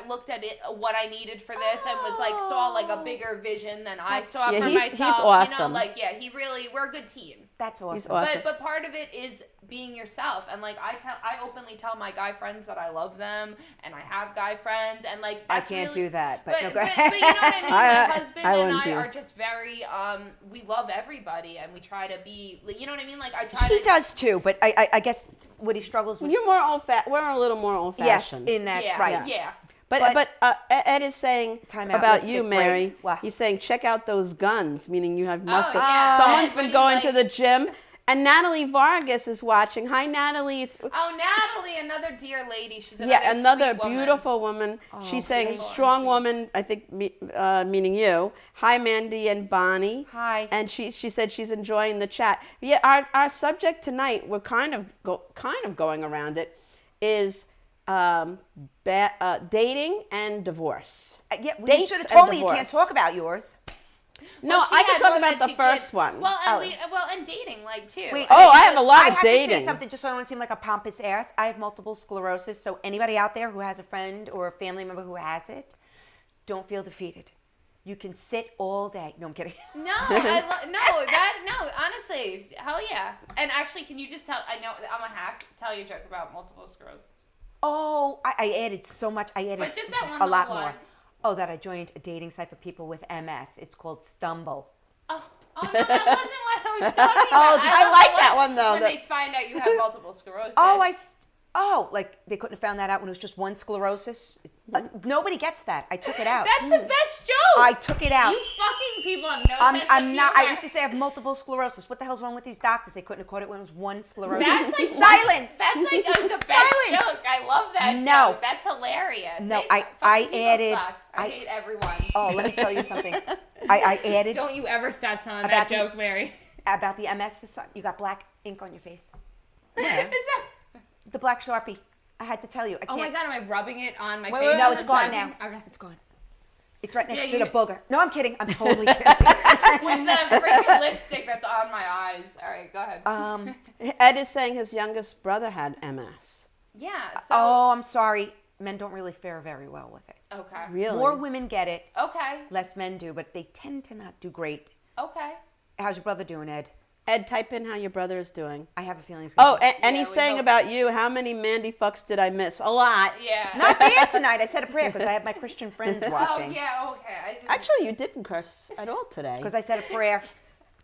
looked at it, what I needed for this, and was saw a bigger vision than I saw Yeah, for he's myself. awesome. He really, we're a good team. That's awesome. He's awesome. But part of it is being yourself, and I openly tell my guy friends that I love them, and I have guy friends, and I that's can't really, do that, but no, go but ahead. you know what I mean. My husband I and wouldn't I do. are just very we love everybody, and we try to be. You know what I mean? I try He to. does too, but I guess what he struggles with. You're more we're a little more old Yes, fashioned. in that, Yeah, right. yeah. But Ed is saying Time out, about you, lipstick Mary. break. What? He's saying check out those guns, meaning you have muscle. yeah. Someone's Ed, been what do you going to like? the gym, and Natalie Vargas is watching. Hi, Natalie. It's Oh, Natalie, another dear lady. She's another another sweet woman. beautiful woman. She's saying beautiful and strong sweet. woman. I think meaning you. Hi, Mandy and Bonnie. Hi. And she said she's enjoying the chat. Yeah, our subject tonight, we're kind of going around it, is dating and divorce. Yeah, well, you Dates should have and told me you can't divorce. talk about yours. No, Well, she I can had talk one about that the she first did. one. Well, Oh. and dating, like, too. Wait, Oh, I have a lot I of have to say dating. something just so I don't seem like a pompous ass. I have multiple sclerosis, so anybody out there who has a friend or a family member who has it, don't feel defeated. You can sit all day. No, I'm kidding. No, honestly, hell yeah. And actually, can you just tell, I know, I'm a hack, tell you a joke about multiple sclerosis. Oh, I added so much. I added But just that one a lot little more. line. Oh, that I joined a dating site for people with MS. It's called Stumble. Oh no, that wasn't what I was talking about. Oh, I love like the that one, though. When they find out you have multiple sclerosis. Like they couldn't have found that out when it was just one sclerosis. Nobody gets that. I took it out. That's the best joke. I took it out. You fucking people have no sense I'm of not. I humor. used to say I have multiple sclerosis. What the hell's wrong with these doctors? They couldn't have caught it when it was one sclerosis. That's like silence. That's like the best Silence. joke. I love that No. joke. That's hilarious. No, Fucking people added- suck. I hate everyone. Oh, let me tell you something. I added Don't you ever stop telling About that the- joke, Mary. about the MS. You got black ink on your face. Is that? The black Sharpie. I had to tell you. I Oh can't. my God, am I rubbing it on my Wait, face? wait, No, all it's the gone time? now. Okay. It's gone. It's right next Yeah, to the you- booger. No, I'm kidding. I'm totally kidding. With the freaking lipstick that's on my eyes. All right, go ahead. Ed is saying his youngest brother had MS. Yeah. So. Oh, I'm sorry. Men don't really fare very well with it. Okay. Really? More women get it, Okay. less men do, but they tend to not do great. Okay. How's your brother doing, Ed? Ed, type in how your brother is doing. I have a feeling it's Oh, gonna and Yeah, he's we saying hope. about you, how many Mandy fucks did I miss? A lot. Yeah. not bad tonight. I said a prayer because I have my Christian friends Oh watching. yeah. Okay. I didn't- Actually, you didn't curse at all today. Because I said a prayer.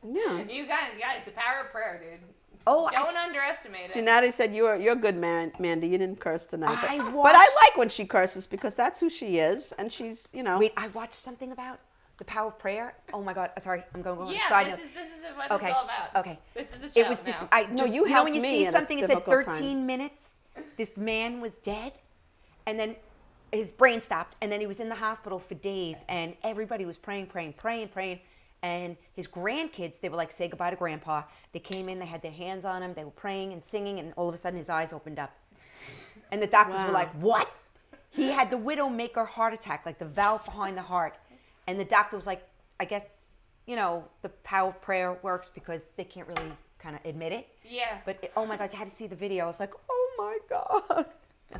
Yeah. You guys, the power of prayer, dude. Oh, Don't underestimate See, it. Natalie said you're good, Mandy. You didn't curse tonight. But I but I watched- like when she curses because that's who she is, and she's, you know. Wait, I watched something about the power of prayer. Oh my God. Sorry, I'm going to go on a Yeah, side this note. is what Okay. it's all about. Okay. This is the show It was this. now. No, you know helped when you me see in a something, it said difficult 13 time. minutes. This man was dead, and then his brain stopped, and then he was in the hospital for days, and everybody was praying, and his grandkids, they were like, say goodbye to Grandpa. They came in, they had their hands on him, they were praying and singing, and all of a sudden his eyes opened up, and the doctors were Wow. like, what? He had the widowmaker heart attack, like the valve behind the heart, and the doctor was like, I guess, you know, the power of prayer works because they can't really kind of admit it. Yeah. But oh my God, I had to see the video. I was like, oh my God.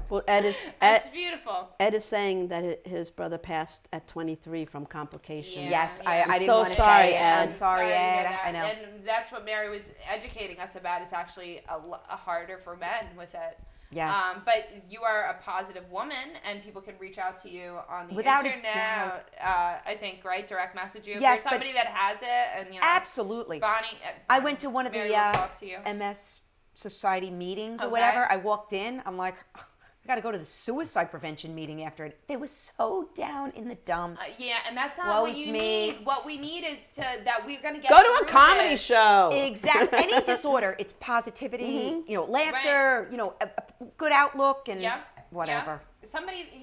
Well, It's beautiful. Ed is saying that his brother passed at 23 from complications. Yeah. Yes, yeah. I I'm didn't so want to sorry, say it. Ed. I'm sorry, to Ed. hear that. I know. And that's what Mary was educating us about. It's actually a harder for men with it. Yes. But you are a positive woman, and people can reach out to you on the Without a internet. I think, right? Direct message you. If Yes, you're somebody that has it, and you know, Absolutely. Bonnie. I went to one of Mary the will talk to you. MS Society meetings or Okay. whatever. I walked in. I'm like, I got to go to the suicide prevention meeting after it. They were so down in the dumps. Yeah, and that's not Woe's what you me. need. What we need is that we're gonna get Go to a through comedy this. show. Exactly. Any disorder, it's positivity, you know, laughter, you know, a good outlook and Yeah. whatever. Yeah.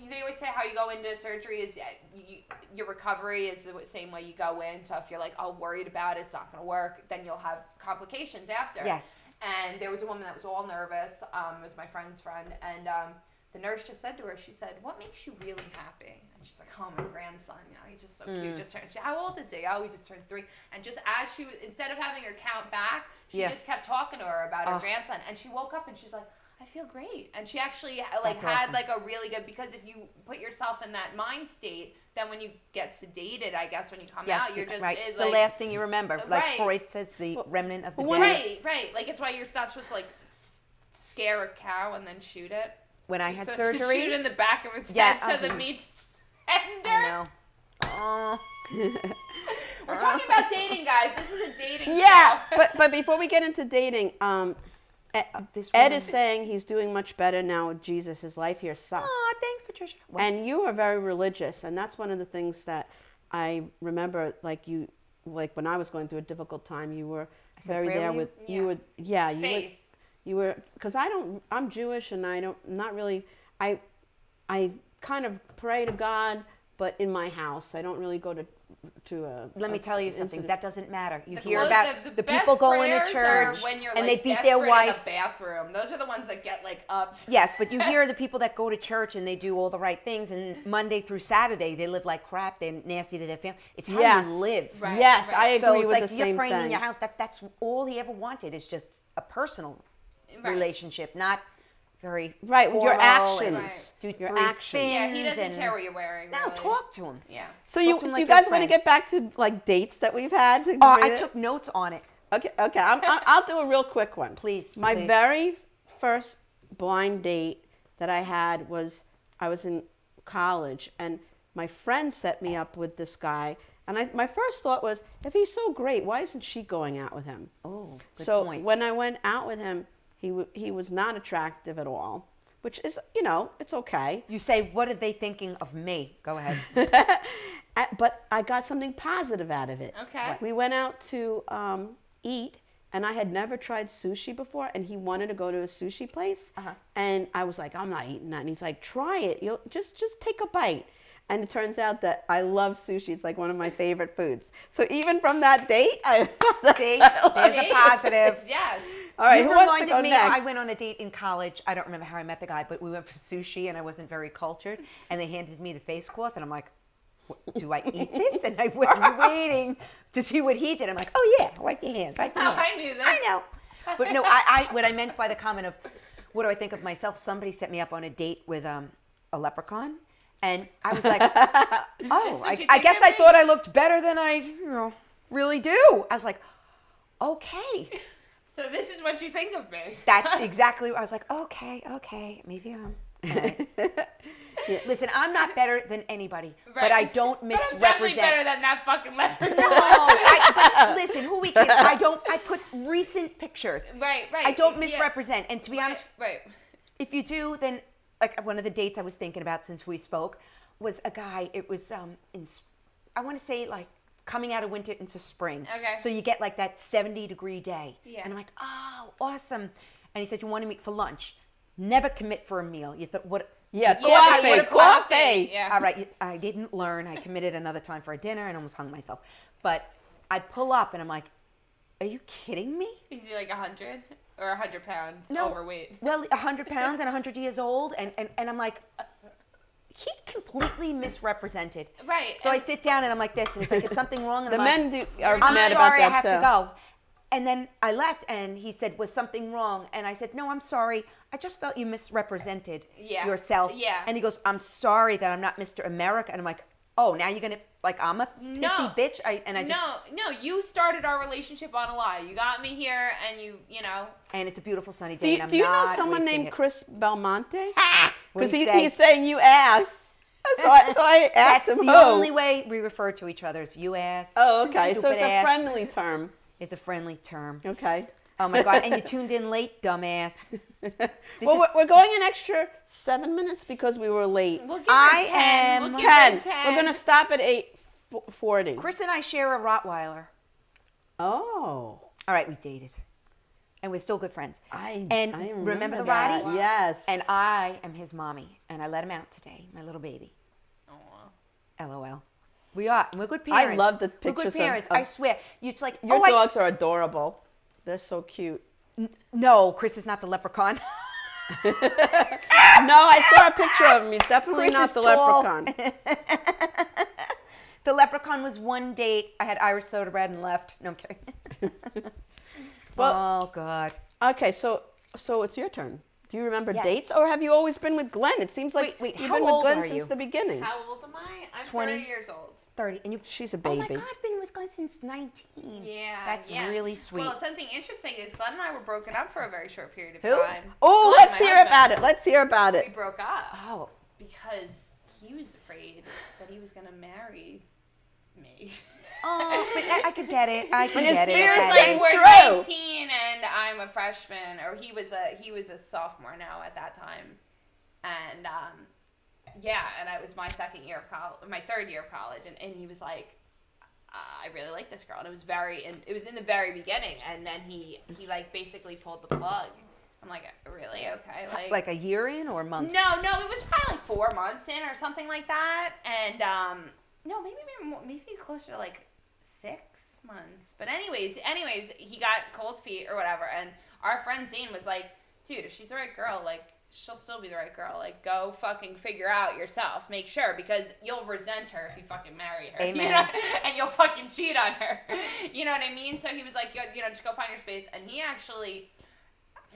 They always say how you go into surgery is your recovery is the same way you go in. So if you're like, oh, worried about it, it's not going to work, then you'll have complications after. Yes. And there was a woman that was all nervous. It was my friend's friend. And the nurse just said to her, she said, what makes you really happy? And she's like, oh, my grandson, you know, he's just so cute. Just turned, how old is he? Oh, he just turned 3. And just as she was, instead of having her count back, she Yeah. just kept talking to her about her grandson. And she woke up and she's like, I feel great. And she actually like That's had awesome. like a really good, because if you put yourself in that mind state, then when you get sedated, I guess when you come Yes, out, you're just right. it's It's the like, last thing you remember. Like Right. Freud says, the remnant of the when dead. right. Like it's why you're not supposed to like scare a cow and then shoot it. When I You're had supposed to surgery, shoot in the back of its Yeah, head so the meat's tender. I know. Oh. We're talking about dating, guys. This is a dating Yeah, show. but before we get into dating, This Ed woman- is saying he's doing much better now with Jesus. His life here sucked. Aw, thanks, Patricia. Well, And you are very religious, and that's one of the things that I remember. Like when I was going through a difficult time, you were said very prayer there with with you. Would Faith. you were because I'm Jewish, and not really. I kind of pray to God, but in my house, I don't really go to let me tell you something. incident. That doesn't matter. You The hear close- about the the best people going to prayers church are when you're, and like, they beat their desperate wife. in a bathroom. Those are the ones that get like up. Yes, but you hear the people that go to church and they do all the right things, and Monday through Saturday they live like crap. They're nasty to their family. It's how Yes. you live. Right, Yes, right. I agree So it's with like the you're same praying thing. in your house. That's all he ever wanted is just a personal Right. relationship, not very Right, with your formal and actions. do Your three actions. Yeah, he spins doesn't and- care what you're wearing. No, really. talk to him. Yeah. So Talk to him like you your guys want to friend. get back to like dates that we've had? To Oh, bring I it? took notes on it. Okay. I'll do a real quick one. Please, My please. very first blind date that I had was I was in college, and my friend set me up with this guy. And my first thought was, if he's so great, why isn't she going out with him? Oh, good So point. when I went out with him, he was not attractive at all, which is, it's okay. You say, what are they thinking of me? Go ahead. But I got something positive out of it. Okay. We went out to eat, and I had never tried sushi before, and he wanted to go to a sushi place. Uh-huh. And I was like, I'm not eating that. And he's like, try it. You'll just take a bite. And it turns out that I love sushi. It's like one of my favorite foods. So even from that date, See, there's a positive. Yes. All right, You who wants to reminded go me, next? I went on a date in college. I don't remember how I met the guy, but we went for sushi, and I wasn't very cultured. And they handed me the face cloth, and I'm like, do I eat this? And I was waiting to see what he did. I'm like, oh yeah, wipe your hands, wipe your Oh, hands. I knew that. I know. But no, I what I meant by the comment of, what do I think of myself? Somebody set me up on a date with a leprechaun. And I was like, oh, what you I think guess of I me? thought I looked better than I really do. I was like, okay. So this is what you think of me. That's exactly what I was like, okay, maybe I'm. All right. Listen, I'm not better than anybody, but I don't But I'm definitely misrepresent. better than that fucking leprechaun. But listen, who we kidding? I put recent pictures. Right. I don't Yeah. misrepresent. And to be honest, Right. if you do, then like one of the dates I was thinking about since we spoke was a guy. It was I want to say like coming out of winter into spring. Okay. So you get like that 70-degree day. Yeah. And I'm like, oh, awesome. And he said, you want to meet for lunch? Never commit for a meal. You thought what? Yeah, Yeah, coffee, what a coffee. Yeah. All right, I didn't learn. I committed another time for a dinner and almost hung myself. But I pull up and I'm like, are you kidding me? Is he like 100 or 100 pounds No. overweight? Well, 100 pounds and 100 years old. And I'm like, he completely misrepresented. Right. So I and- sit down and I'm like this. And he's like, is something wrong? And The I'm like, men are I'm mad about sorry, that I have too. to go. And then I left and he said, was something wrong? And I said, no, I'm sorry. I just felt you misrepresented Yeah. yourself. Yeah. And he goes, I'm sorry that I'm not Mr. America. And I'm like, oh, now you're going to, like, I'm a pissy No. bitch? I just, No, you started our relationship on a lie. You got me here, and you know. and it's a beautiful sunny Do day. you, and I'm do you know not someone wasting named it. Chris Belmonte? What'd Because he say? he's saying you ass. So I asked That's him the who. only way we refer to each other is you ass. Oh, okay. So stupid it's a ass. friendly term. It's a friendly term. Okay. Oh my God. And you tuned in late, dumbass. Well, we're going an extra 7 minutes because we were late. We'll give I her 10. am We'll give her 10. 10. We're going to stop at 8:40. Chris and I share a Rottweiler. Oh. All right, we dated. And we're still good friends. I remember the that. Roddy? Yes. And I am his mommy. And I let him out today, my little baby. Aw. LOL. We are. And we're good parents. I love the We're pictures good parents. of I swear. It's like, Your oh, dogs are adorable. They're so cute. No, Chris is not the leprechaun. No, I saw a picture of him. He's definitely Chris not is the tall. leprechaun. The leprechaun was one date. I had Irish soda bread and left. No, I'm kidding. Well- oh, God. Okay, so it's your turn. Do you remember Yes. dates, or have you always been with Glenn? It seems like Wait, you've how been with old Glenn are since you? the beginning. How old am I? I'm 20. 30 years old. 30. And you. She's a Oh, my baby. God. I've been with Glenn since 19. Yeah. That's yeah. really sweet. Well, something interesting is Glenn and I were broken up for a very short period of Who? time. Oh, Glenn, let's my hear husband. about it. Let's hear about We it. broke up Oh. because he was afraid that he was going to marry me. Oh, but I could get it. I can And get it. He was I like, get it. we're True. 19 and I'm a freshman, or he was a sophomore now at that time, and and it was my second year of college, my third year of college, and he was like, I really like this girl, and it was in the very beginning, and then he like basically pulled the plug. I'm like, really? Okay, Like a year in or a month? No, it was probably like 4 months in or something like that, and no, maybe closer to like 6 months. But anyways, he got cold feet or whatever, and our friend Zane was like, dude, if she's the right girl, like, she'll still be the right girl. Like, go fucking figure out yourself. Make sure, because you'll resent her if you fucking marry her. Amen. You know? And you'll fucking cheat on her. You know what I mean? So he was like, just go find your space. And he actually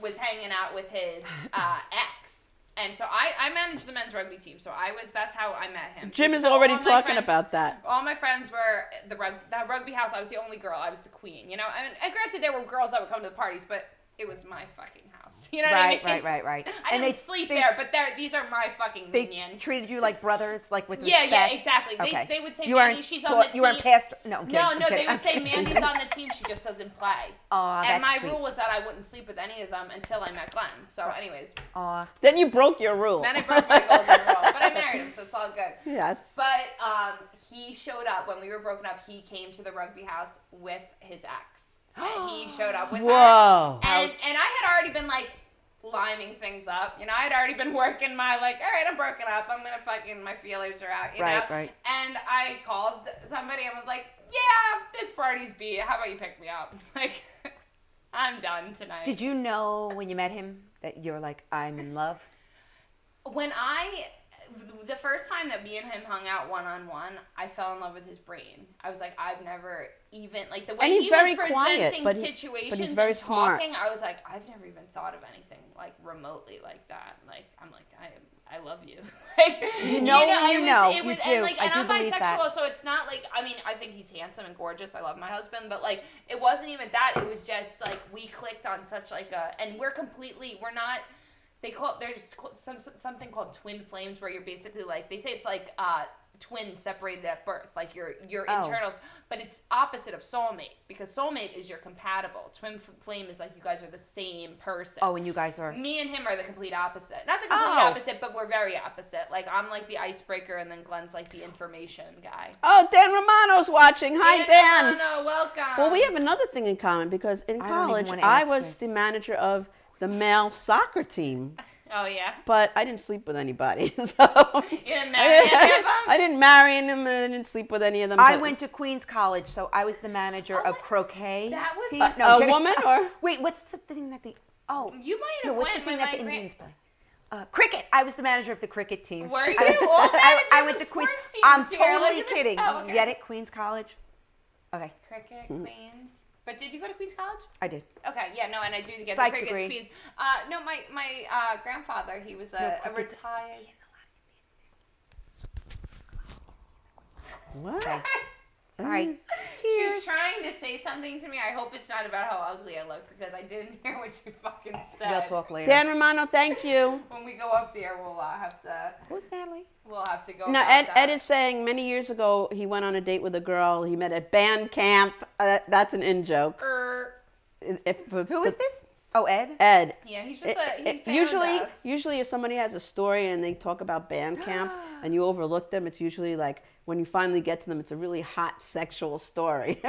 was hanging out with his ex. And so I managed the men's rugby team. So that's how I met him. Jim is So already all my talking friends- about that. All my friends were that rugby house. I was the only girl. I was the queen, you know? And granted, there were girls that would come to the parties, but it was my fucking house. You know what I mean? Right. I didn't sleep there, but these are my fucking They minions. treated you like brothers, like with respect. Yeah, exactly. Okay. They would say, you Mandy, weren't she's on the team. You weren't past. No, I'm kidding. No, I'm they kidding. would say, Mandy's on the team, she just doesn't play. Aw, And that's my sweet. rule was that I wouldn't sleep with any of them until I met Glenn. So anyways, Aw. Then you broke your rule. then I broke my golden rule. But I married him, so it's all good. Yes. But he showed up when we were broken up. He came to the rugby house with his ex. And he showed up with Whoa. her. And I had already been like lining things up. You know, I had already been working my like, all right, I'm broken up. I'm gonna fucking, my feelers are out. You know? Right. And I called somebody and was like, yeah, this party's beat. How about you pick me up? Like, I'm done tonight. Did you know when you met him that you were like, I'm in love? The first time that me and him hung out one-on-one, I fell in love with his brain. I was like, I've never even, like, the way And he's he very was quiet, presenting but situations he's very and smart. talking, I was like, I've never even thought of anything, like, remotely like that. Like, I'm like, I love you. Like, You know when you know. It was, You do. And, like, I and do I'm believe bisexual, that. so it's not like, I mean, I think he's handsome and gorgeous. I love my husband, but, like, it wasn't even that. It was just, like, we clicked on such, like, and we're not, there's something called twin flames, where you're basically like, they say it's like twins separated at birth, like your internals, but it's opposite of soulmate, because soulmate is you're compatible. Twin flame is like you guys are the same person. Oh, and you guys are. Me and him are the complete opposite. Not the complete opposite, but we're very opposite. Like, I'm like the icebreaker, and then Glenn's like the information guy. Oh, Dan Romano's watching. Hi, Dan. No, welcome. Well, we have another thing in common, because in I don't even college, wanna I ask was this. the manager of the male soccer team, Oh, yeah? but I didn't sleep with anybody. So You didn't marry any of them? I didn't marry them, and I didn't sleep with any of them. I but- went to Queens College, so I was the manager of croquet. That was team. the- No, I'm a kidding. woman, or? Wait, what's the thing that the? Oh, You might no, have what's the went thing with that my the grand- Indians play? Cricket. I was the manager of the cricket team. Were you? I, All I managers went of to Queens. sports teams I'm here. totally Look at this- kidding. Oh, okay. Get it? Queens College. Okay, Cricket, Queens. But did you go to Queens College? I did. Okay, yeah, no, and I do get Psych the cricket degree. Queens. No, my grandfather, he was a cricket's- retired. What? Okay. Sorry. She was trying to say something to me. I hope it's not about how ugly I look, because I didn't hear what you fucking said. We'll talk later. Dan Romano, thank you. When we go up there, we'll have to. Who's Natalie? We'll have to go. Now, about Ed that. is saying many years ago he went on a date with a girl he met at band camp. That's an in joke. Who is this? Oh, Ed. Ed. Yeah, he's just he found Usually, us. usually if somebody has a story and they talk about band camp and you overlook them, it's usually like when you finally get to them, it's a really hot sexual story.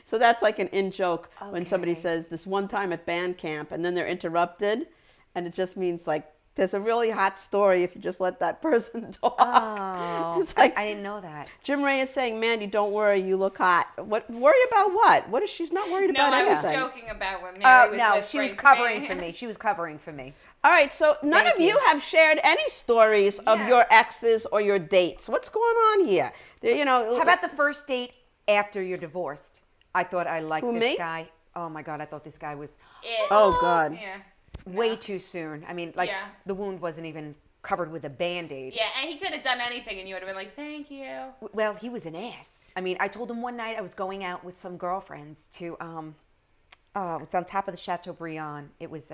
So that's like an in joke when somebody Okay. says this one time at band camp and then they're interrupted, and it just means like there's a really hot story if you just let that person talk. Oh, It's like- I didn't know that. Jim Ray is saying, Mandy, don't worry, you look hot. What? Worry about what? What is she's not worried No, about I was anything. joking about what Mary was No, she whispering was to covering me. for me. She was covering for me. All right, so none Thank of you you. have shared any stories of Yeah. your exes or your dates. What's going on here? You know, How about the first date after you're divorced? I thought I liked Who, this me? guy. Oh my God, I thought this guy was Oh God. Yeah. way too soon. I mean, like Yeah. the wound wasn't even covered with a Band-Aid. Yeah, and he could have done anything, and you would have been like, "Thank you." Well, he was an ass. I mean, I told him one night I was going out with some girlfriends to, it's on top of the Chateaubriand. It was,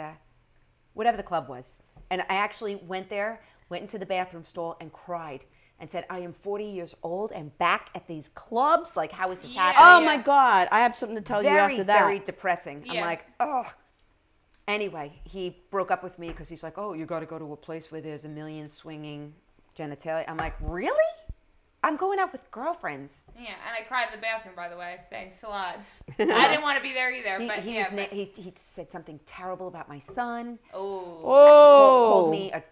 whatever the club was. And I actually went there, went into the bathroom stall and cried and said, I am 40 years old and back at these clubs. Like, how is this Yeah. happening? Oh my God, I have something to tell you Very, after that. very depressing. I'm Yeah. like, oh. Anyway, he broke up with me because he's like, oh, you got to go to a place where there's a million swinging genitalia. I'm like, really? I'm going out with girlfriends. Yeah, and I cried in the bathroom, by the way. Thanks a lot. I didn't want to be there either, but He, yeah. he said something terrible about my son. Oh. Called me a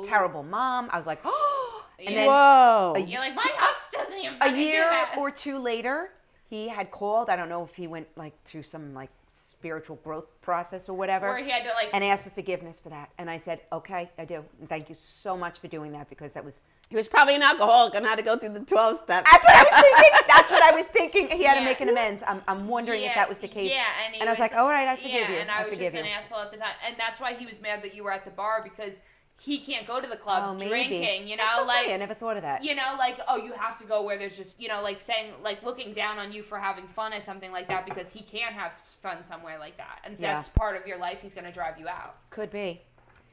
terrible mom. I was like, oh. And then Whoa. You're like, my house doesn't even a fucking do year that. or two later, he had called. I don't know if he went like through some like spiritual growth process or whatever. Or he had to like. And asked for forgiveness for that. And I said, okay, I do. And thank you so much for doing that because that was. He was probably an alcoholic and had to go through the 12 steps. That's what I was thinking. That's what I was thinking. He had to Yeah. make an amends. I'm wondering if that was the case. Yeah, and I was like, all right, I forgive you. And I was forgive just an you. asshole at the time, and that's why he was mad that you were at the bar because he can't go to the club Oh, maybe. drinking. You know, That's so like funny. I never thought of that. you know, like oh, you have to go where there's just like saying like looking down on you for having fun at something like that because he can't have fun somewhere like that, and Yeah. that's part of your life. He's gonna drive you out. Could be.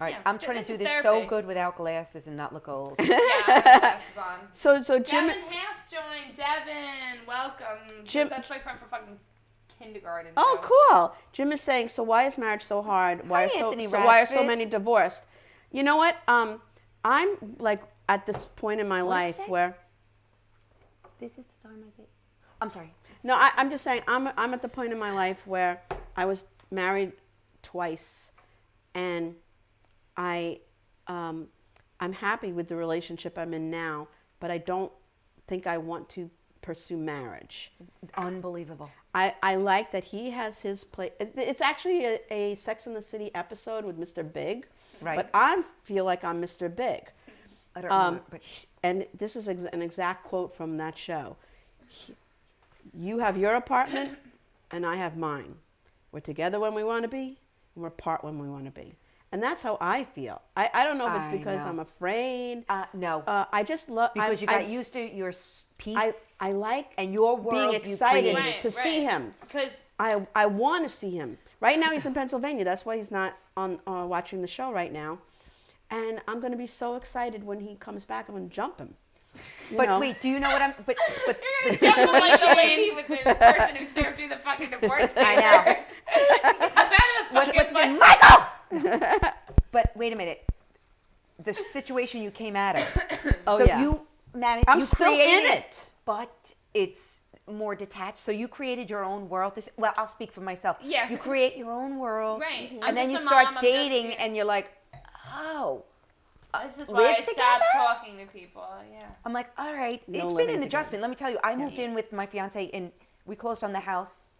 All right, Yeah, I'm trying to this do is this therapy. so good without glasses and not look old. Yeah, I have glasses on. So Jim, Devin Half joined. Devin, welcome. Jim- That's my friend from fucking kindergarten. oh so. cool. Jim is saying, so why is marriage so hard? Why Hi, are Anthony why are so Radford. many divorced? You know what? I'm like at this point in my life say? where This is the time I did. I'm sorry. no, I'm just saying I'm at the point in my life where I was married twice, and I'm happy with the relationship I'm in now, but I don't think I want to pursue marriage. Unbelievable. I like that he has his place. It's actually a Sex and the City episode with Mr. Big, Right. but I feel like I'm Mr. Big. I don't know. But And this is an exact quote from that show. You have your apartment, and I have mine. We're together when we want to be, and we're apart when we want to be. And that's how I feel. I don't know if it's I because know. I'm afraid. no. I just love Because you got used to your peace I like and your world being you excited created. to see him. Because I want to see him. Right now he's in Pennsylvania. That's why he's not on watching the show right now. And I'm going to be so excited when he comes back. I'm going to jump him. You But know? wait, do you know what I'm? But you're the gonna jump him like the situation. lady with the person who served you the fucking divorce papers. I know. What's fucking in Michael? But wait a minute. The situation you came out of. Oh, so yeah. you managed. I'm you still in created, it. But it's more detached. So you created your own world. Well, I'll speak for myself. Yeah. You create your own world. Right. And I'm then you just a start mom, I'm dating, just- and you're like, oh. This is live why I stopped together? talking to people. Yeah. I'm like, all right. No It's been living an together. adjustment. Let me tell you, I moved in with my fiance, and we closed on the house.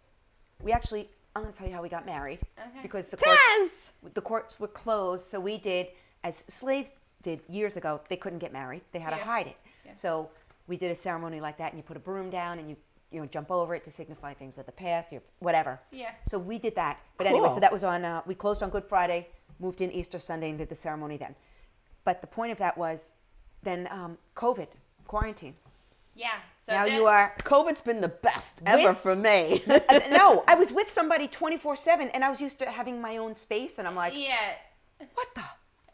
We actually, I'm going to tell you how we got married. Okay. Because the Taz! courts were closed, so we did, as slaves did years ago, they couldn't get married. They had to Yeah. hide it. Yeah. So we did a ceremony like that, and you put a broom down, and you jump over it to signify things of the past, whatever. Yeah. So we did that. But anyway, Cool. so that was on, we closed on Good Friday, moved in Easter Sunday, and did the ceremony then. But the point of that was then COVID, quarantine. Yeah. So Now then, you are, COVID's been the best ever Whist- for me. no, I was with somebody 24/7, and I was used to having my own space, and I'm like, Yeah. what the?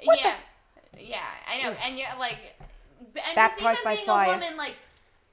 Yeah. Yeah. I know. And you're like, and just Baptized even by being fire. a woman, like,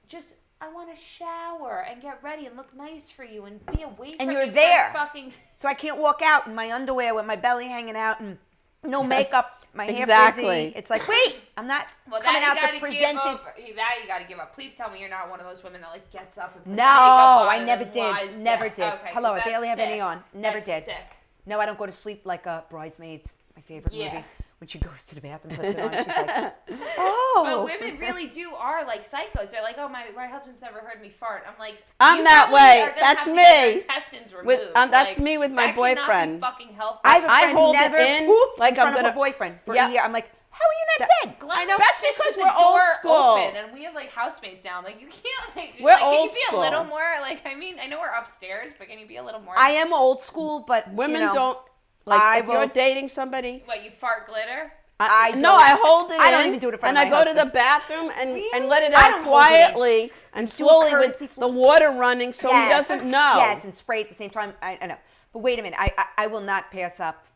just I want to shower and get ready and look nice for you and be away And from you're you for there. Fucking. So I can't walk out in my underwear with my belly hanging out and no makeup, my hair Exactly. frizzy. It's like, wait, I'm not Well, coming that out you the gotta give presented. up. That you gotta give up. Please tell me you're not one of those women that like gets up and puts No, makeup on I and never then lies did. Never down. did. Okay, Hello, 'cause I barely have that's any sick. on. Never That's did. sick. No, I don't go to sleep like Bridesmaids, my favorite Yeah. movie. When she goes to the bathroom, puts it on, she's like, oh. But women really are like psychos. They're like, oh, my husband's never heard me fart. I'm like, I'm you that probably way. are gonna That's have to get your me. intestines removed. With- that's me with my that cannot boyfriend. Be fucking healthy. I have a I friend hold who it never in pooped like in front I'm of gonna- her boyfriend for Yeah. a year. I'm like, how are you not dead? Glenn I know, just that's fixes because the we're old door school. Open and we have like housemates now. I'm like, you can't like. We're like, can old you be school. a little more like? I mean, I know we're upstairs, but can you be a little more? I am old school, but Women you know, don't, like, I if you're will- dating somebody, What, you fart glitter? I no, don't- I hold it I in, don't even do it in front and of I my go to the husband. bathroom and Really? let it I out don't hold it in. quietly and Do a slowly with courtesy the fl- water running so he Yes. doesn't know. Yes, and spray at the same time. I know. But wait a minute. I will not pass up,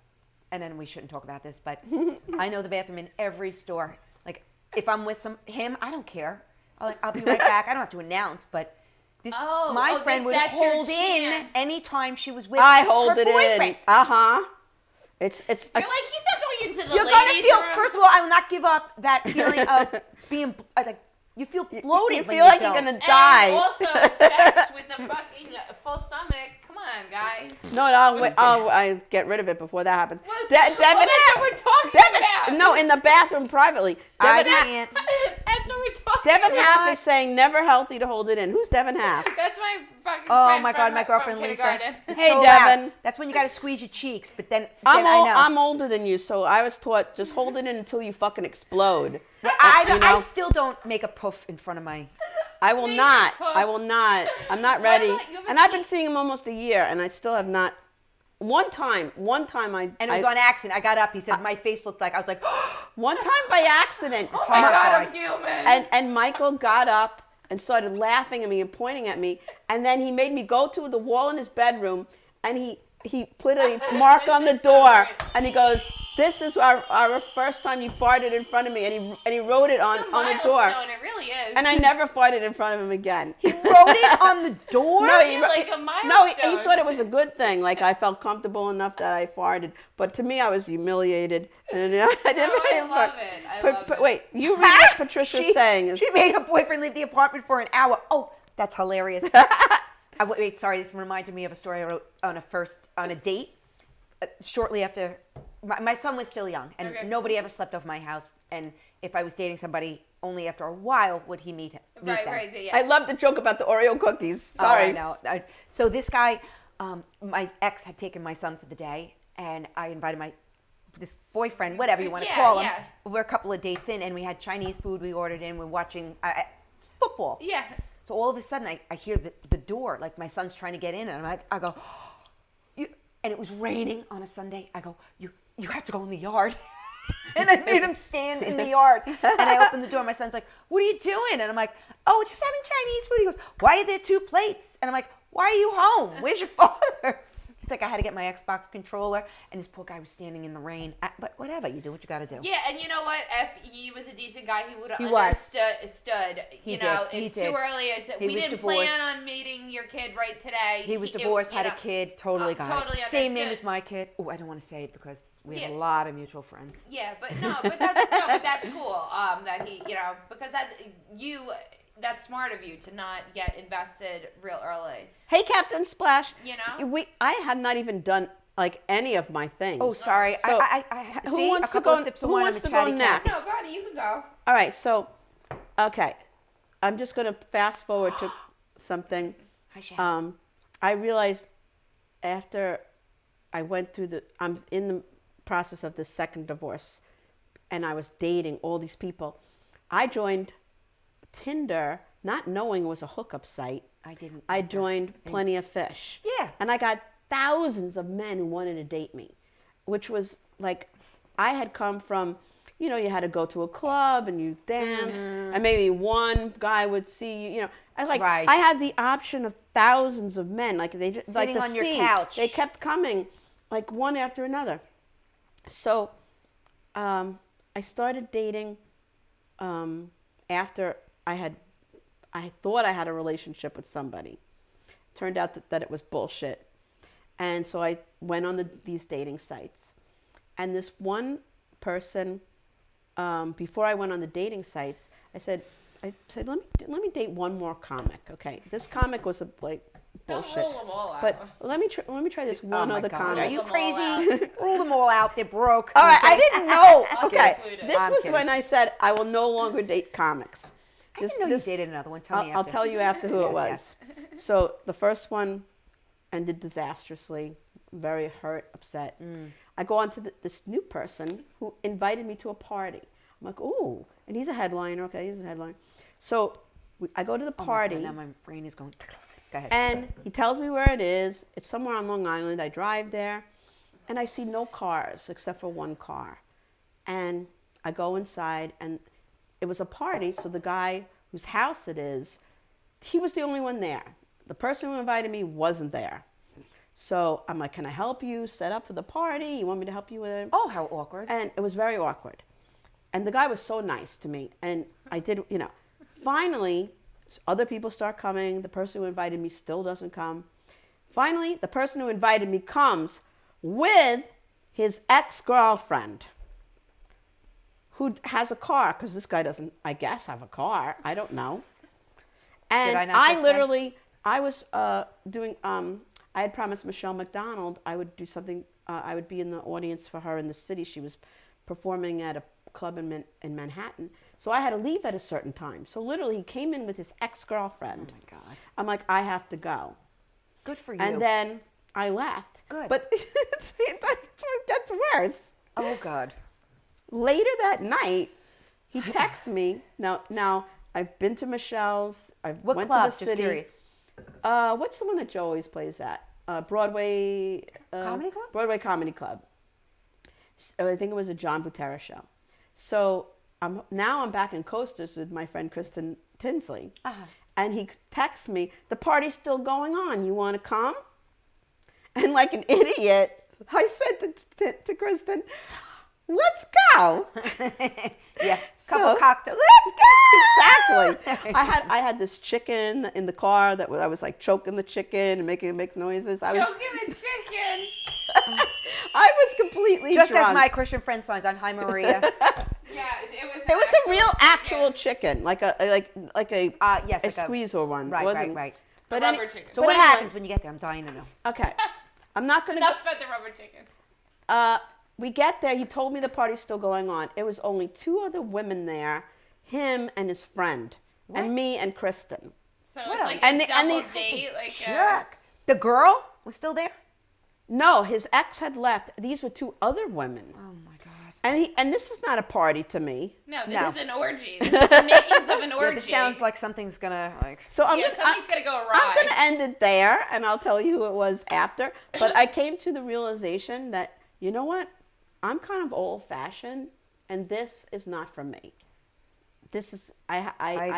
and then we shouldn't talk about this, but I know the bathroom in every store. Like, if I'm with him, I don't care. I'll be right back. I don't have to announce, but my friend would that's your hold in chance. anytime she was with I hold her it boyfriend. in. Uh-huh. It's You're like, he's not going into the You're ladies' gonna feel. room. First of all, I will not give up that feeling of being like you feel bloated. You when feel like don't. you're gonna die. And also, sex with the fucking full stomach. Come on, guys. No, I get rid of it before that happens. What? Devin, Well, that's what we're talking Devin, about. no, in the bathroom privately. I Devin, can't. That's what we're talking Devin about. Half is saying never healthy to hold it in. Who's Devin Half? That's my fucking Oh friend my from- God, my from girlfriend Lisa. kindergarten. It's Hey, so loud. Devin. That's when you gotta squeeze your cheeks. But then I'm I know. I'm older than you, so I was taught just hold it in until you fucking explode. I still don't make a puff in front of my. I will Make not. it puff. I will not. I'm not Why ready. not? You have a And I've been cheek- seeing him almost a year, and I still have not. One time I. And it was on accident. I got up. He said my face looked like I was like. One time by accident. Oh my God, I'm horrified. human. And Michael got up and started laughing at me and pointing at me, and then he made me go to the wall in his bedroom, and he put a mark on the This is so door, great. and he goes, "This is our first time you farted in front of me," and he wrote it on It's a the door, milestone, it really is. and I never farted in front of him again. He wrote it on the door. No, Yeah, like a no, he milestone. thought it was a good thing. Like I felt comfortable enough that I farted, but to me, I was humiliated, and I didn't. Oh, I love it. I love it. Wait, you read what Patricia's saying? She made her boyfriend leave the apartment for an hour. Oh, that's hilarious. Wait, sorry. This reminded me of a story I wrote on a date. Shortly after, my son was still young, and Okay. nobody ever slept over my house. And if I was dating somebody, only after a while would he meet Right, them. right, yeah. I love the joke about the Oreo cookies. Oh, Sorry. I know. So this guy, my ex had taken my son for the day, and I invited this boyfriend, whatever you want to Yeah, call him. yeah. We're a couple of dates in, and we had Chinese food we ordered in. We're watching football. Yeah. So all of a sudden, I hear the door, like my son's trying to get in, and I go, and it was raining on a Sunday. I go, you have to go in the yard. And I made him stand in the yard. And I opened the door. My son's like, what are you doing? And I'm like, oh, just having Chinese food. He goes, why are there 2 plates? And I'm like, why are you home? Where's your father? He's like, I had to get my Xbox controller. And this poor guy was standing in the rain. But whatever, you do what you got to do. Yeah, and you know what? If he was a decent guy, he would have He was. understood. He You know, did. He it's did. too early. He We was didn't divorced. plan on meeting your kid right today. He was It- divorced, you had know. a kid, totally got totally it. Same name understood. as my kid. Oh, I don't want to say it because we have Yeah. a lot of mutual friends. Yeah, but that's cool. That he, because that's smart of you to not get invested real early. Hey, Captain Splash. You know? I have not even done like any of my things. Oh, sorry. So, I who see wants a to couple go- of sips of who wine. wants I'm a to go chatty next? cat. No, Bonnie, you can go. All right, so, okay, I'm just gonna fast forward to something. Hi, Shannon. I realized after I went through I'm in the process of the second divorce, and I was dating all these people. I joined Tinder not knowing it was a hookup site. I didn't. I joined Plenty of Fish. Yeah. And I got thousands of men who wanted to date me, which was like, I had come from, you had to go to a club and you dance, and maybe one guy would see you, Right. I had the option of thousands of men, like they just like Sitting the on your sea. couch. They kept coming, like one after another. So, I started dating after I thought I had a relationship with somebody. Turned out that it was bullshit. And so I went on these dating sites. And this one person, before I went on the dating sites, I said, let me date one more comic. Okay, this comic was bullshit. Don't roll them all out. But let me try this one oh my other God. comic. Are you Roll them all crazy? Roll them all out. They're broke. All right, I didn't know. Okay, included. this I'm was kidding. when I said I will no longer date comics. I didn't know you dated another one. Tell me I'll after. tell you after who it Yes, was. yes. So the first one ended disastrously. Very hurt, upset. I go on to this new person who invited me to a party. I'm like, ooh, and he's a headliner. Okay, he's a headliner. So I go to the Oh my party. God, now my brain is going. Go ahead. And he tells me where it is. It's somewhere on Long Island. I drive there, and I see no cars except for one car. And I go inside, and it was a party, so the guy whose house it is, he was the only one there. The person who invited me wasn't there. So I'm like, can I help you set up for the party? You want me to help you with it? Oh, how awkward. And it was very awkward. And the guy was so nice to me. And I did, finally, other people start coming. The person who invited me still doesn't come. Finally, the person who invited me comes with his ex-girlfriend, who has a car, because this guy doesn't, I guess, have a car. I don't know. And Did I not just say? I was doing, I had promised Michelle McDonald I would do something, I would be in the audience for her in the city. She was performing at a club in Manhattan. So I had to leave at a certain time. So literally he came in with his ex-girlfriend. Oh my God. I'm like, I have to go. Good for you. And then I left. Good. But it gets worse. Oh God. Later that night, he texts me. Now I've been to Michelle's. What went club? to the Just city. curious. What's the one that Joe always plays at? Broadway. Comedy Club? Broadway Comedy Club. I think it was a John Butera show. So I'm back in Coasters with my friend Kristen Tinsley. Uh-huh. And he texts me, the party's still going on. You want to come? And like an idiot, I said to Kristen, let's go. Yeah. So- Couple cocktails. Let's go. Exactly. I had this chicken in the car that I was like choking the chicken and making it make noises. Choking the chicken. I was completely Just drunk. as my Christian friend signs on Hi Maria. Yeah, it It was a real actual actual chicken, like a Yes, a like squeezer one. Right, It wasn't- right. But Rubber any- chicken. So but what anyway, happens when you get there? I'm dying to know. Okay, I'm not gonna. Enough about the rubber chicken. We get there. He told me the party's still going on. It was only two other women there, him and his friend, and me and Kristen. So What it's a- like and a the- and double the- date, like Jerk. The girl was still there? No, his ex had left. These were two other women, Oh my God. and this is not a party to me. No, this No. is an orgy. This is the makings of an Yeah, orgy. this sounds like something's gonna like. So I'm Yeah, gonna, something's gonna go awry. I'm gonna end it there, and I'll tell you who it was after. But I came to the realization that, you know what, I'm kind of old-fashioned, and this is not for me. This is I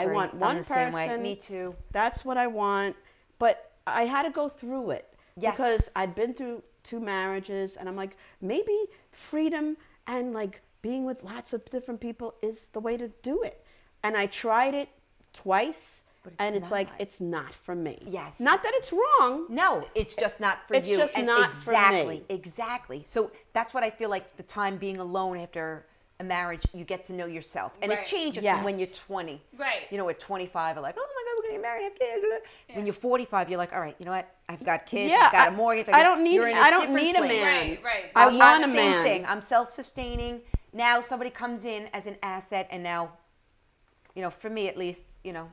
agree. want I'm one the same way. person. Me too. That's what I want. But I had to go through it Yes. because I'd been through 2 marriages, and I'm like, maybe freedom and like being with lots of different people is the way to do it. And I tried it twice, But it's and it's like, not. it's not for me. Yes. Not that it's wrong. No, it's just not for It's you. just And not for exactly, me. Exactly. So that's what I feel like the time being alone after a marriage, you get to know yourself. And Right. it changes from when you're Yes. 20. Right. You know, at 25, you're like, oh my God, we're going to get married, have kids. When you're 45, you're like, all right, you know what? I've got kids, Yeah, I've got a mortgage. I don't need- you're in a I don't different need a place. man. Right. I I'm want a same man. thing. I'm self-sustaining. Now somebody comes in as an asset, and now, you know, for me at least, you know,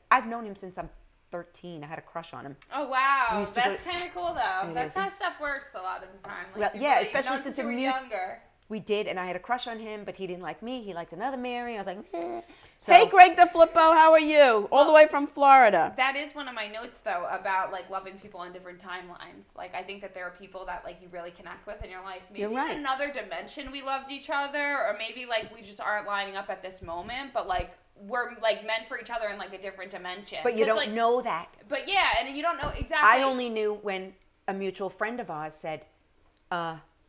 I've known him since I'm 13. I had a crush on him. Oh wow, used to that's go- kind of cool though. It That's is. how stuff works a lot of the time. Well, you've yeah, really especially known since you were we're younger. We did, and I had a crush on him, but he didn't like me. He liked another Mary. I was like, eh. So, Hey, Greg the Flippo, how are you? All the way from Florida. That is one of my notes though about like loving people on different timelines. Like I think that there are people that like you really connect with, and you're like, maybe You're right. in another dimension we loved each other, or maybe like we just aren't lining up at this moment, but like we're like meant for each other in like a different dimension. but you 'Cause, don't like, know that. But yeah, and you don't know exactly. I only knew when a mutual friend of ours said,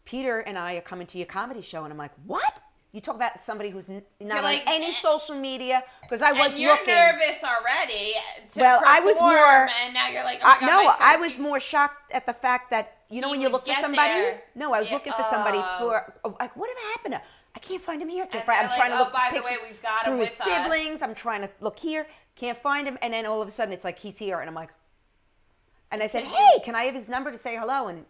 Peter and I are coming to your comedy show. And I'm like, what? You talk about somebody who's not You're on like, any eh. social media, because I was and you're looking. nervous already to Well, I was perform, more- and now you're like, oh my God, No, my I was 13 more shocked at the fact that, you know, He when you would look for get somebody. there. No, I was Yeah, looking for somebody oh. for, like, whatever happened to, I can't find him here. And I'm they're trying to like, look oh, by for the way, pictures we've got him through his with us. siblings. I'm trying to look here, can't find him. And then all of a sudden it's like, he's here. And I'm like, and I said, Did hey, can I have his number to say hello? And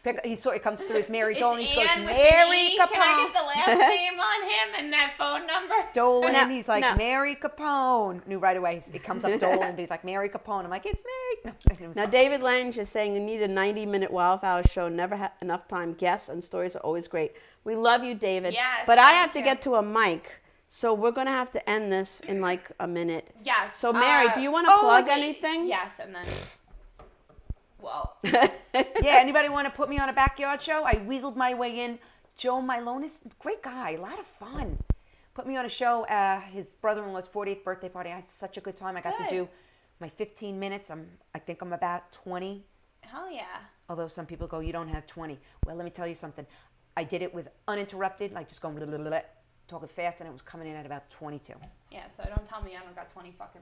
it comes through as Mary It's Dolan. He goes, Ann with Mary an E. Can I Capone. get the last name on him and that phone number? Dolan, No, he's like, no. Mary Capone. Knew right away. It comes up Dolan, but he's like, Mary Capone. I'm like, it's Mary. No, it was- Now, David Lange is saying you need a 90-minute Wildflowers show. Never had enough time. Guests and stories are always great. We love you, David. Yes, but I thank have to you. get to a mic, so we're going to have to end this in like a minute. Yes. So, Mary, do you want to oh, plug gee- anything? Yes, and then. Well. Yeah, anybody want to put me on a backyard show? I weaseled my way in. Joe Milonis, great guy, a lot of fun. Put me on a show. His brother-in-law's 40th birthday party. I had such a good time. I got Good. to do my 15 minutes. I think I'm about 20. Hell yeah. Although some people go, you don't have 20. Well, let me tell you something. I did it with uninterrupted, like just going blah, blah, blah, blah, talking fast, and it was coming in at about 22. Yeah, so don't tell me I don't got 20 fucking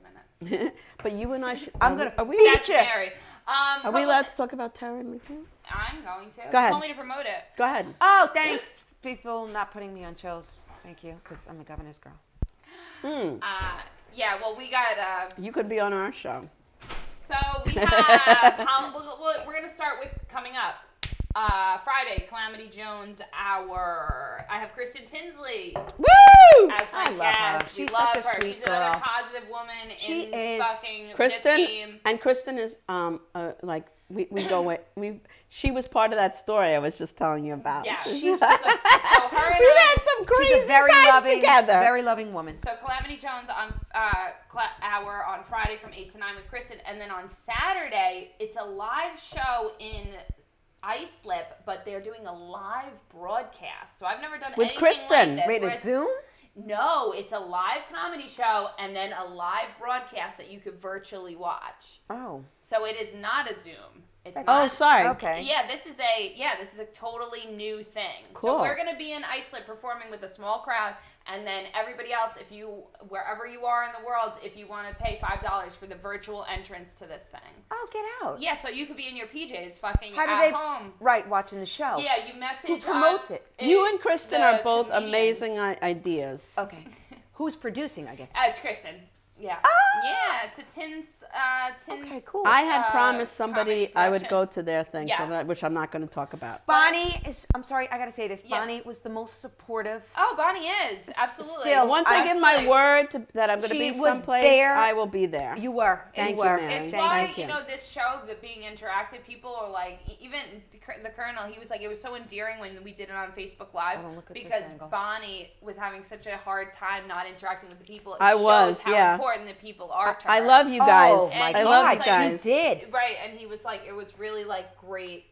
minutes. But you and I should. I'm gonna Are we? That's scary. Are we allowed to talk about Terry McNeil? I'm going to. Go ahead. You told me to promote it. Go ahead. Oh, thanks, people not putting me on shows. Thank you, because I'm a governor's girl. Yeah, well, we got. You could be on our show. So we have. We're going to start with coming up. Friday, Calamity Jones Hour. I have Kristen Tinsley Woo! as my I love her. guest. We She's love such a her. sweet She's another girl. positive woman She in is. fucking Kristen this game. and Kristen is like we go away. She was part of that story I was just telling you about. Yeah, She's so her and We've I, had some crazy She's a very times loving, together. very loving woman. So Calamity Jones on hour on Friday from 8 to 9 with Kristen, and then on Saturday it's a live show in Islip, but they're doing a live broadcast. So I've never done With anything Kristen. like this. Wait, where a it's- Zoom? No, it's a live comedy show and then a live broadcast that you could virtually watch. Oh. So it is not a Zoom. It's Oh, not. sorry. Okay. Yeah, this is a totally new thing. Cool. So we're gonna be in Iceland performing with a small crowd, and then everybody else, wherever you are in the world, if you want to pay $5 for the virtual entrance to this thing. Oh, get out. Yeah, so you could be in your PJs, fucking How do at they? home. Right, watching the show. Yeah, you message. Who promotes it? You and Kristen the are both comedians. amazing ideas. Okay. Who's producing? I guess. It's Kristen. Yeah. Ah! Yeah, it's a Tin's. Okay, cool. I had promised somebody comedy I would production. go to their thing, so Yes. which I'm not going to talk about. Bonnie is. I'm sorry, I gotta say this. Yeah. Bonnie was the most supportive. Oh, Bonnie is absolutely. Still, Once I give my word that I'm going to She be was someplace, there. I will be there. You were. Thank you you, were. ma'am. It's Thank why, you. this show, the being interactive, people are like, even the Colonel, he was like, it was so endearing when we did it on Facebook Live I don't look at this because angle. Bonnie was having such a hard time not interacting with the people. It I shows was, how yeah. important the people are to I her. love you guys. Oh my I God, love you she guys. She did. Right, and he was like, it was really like great.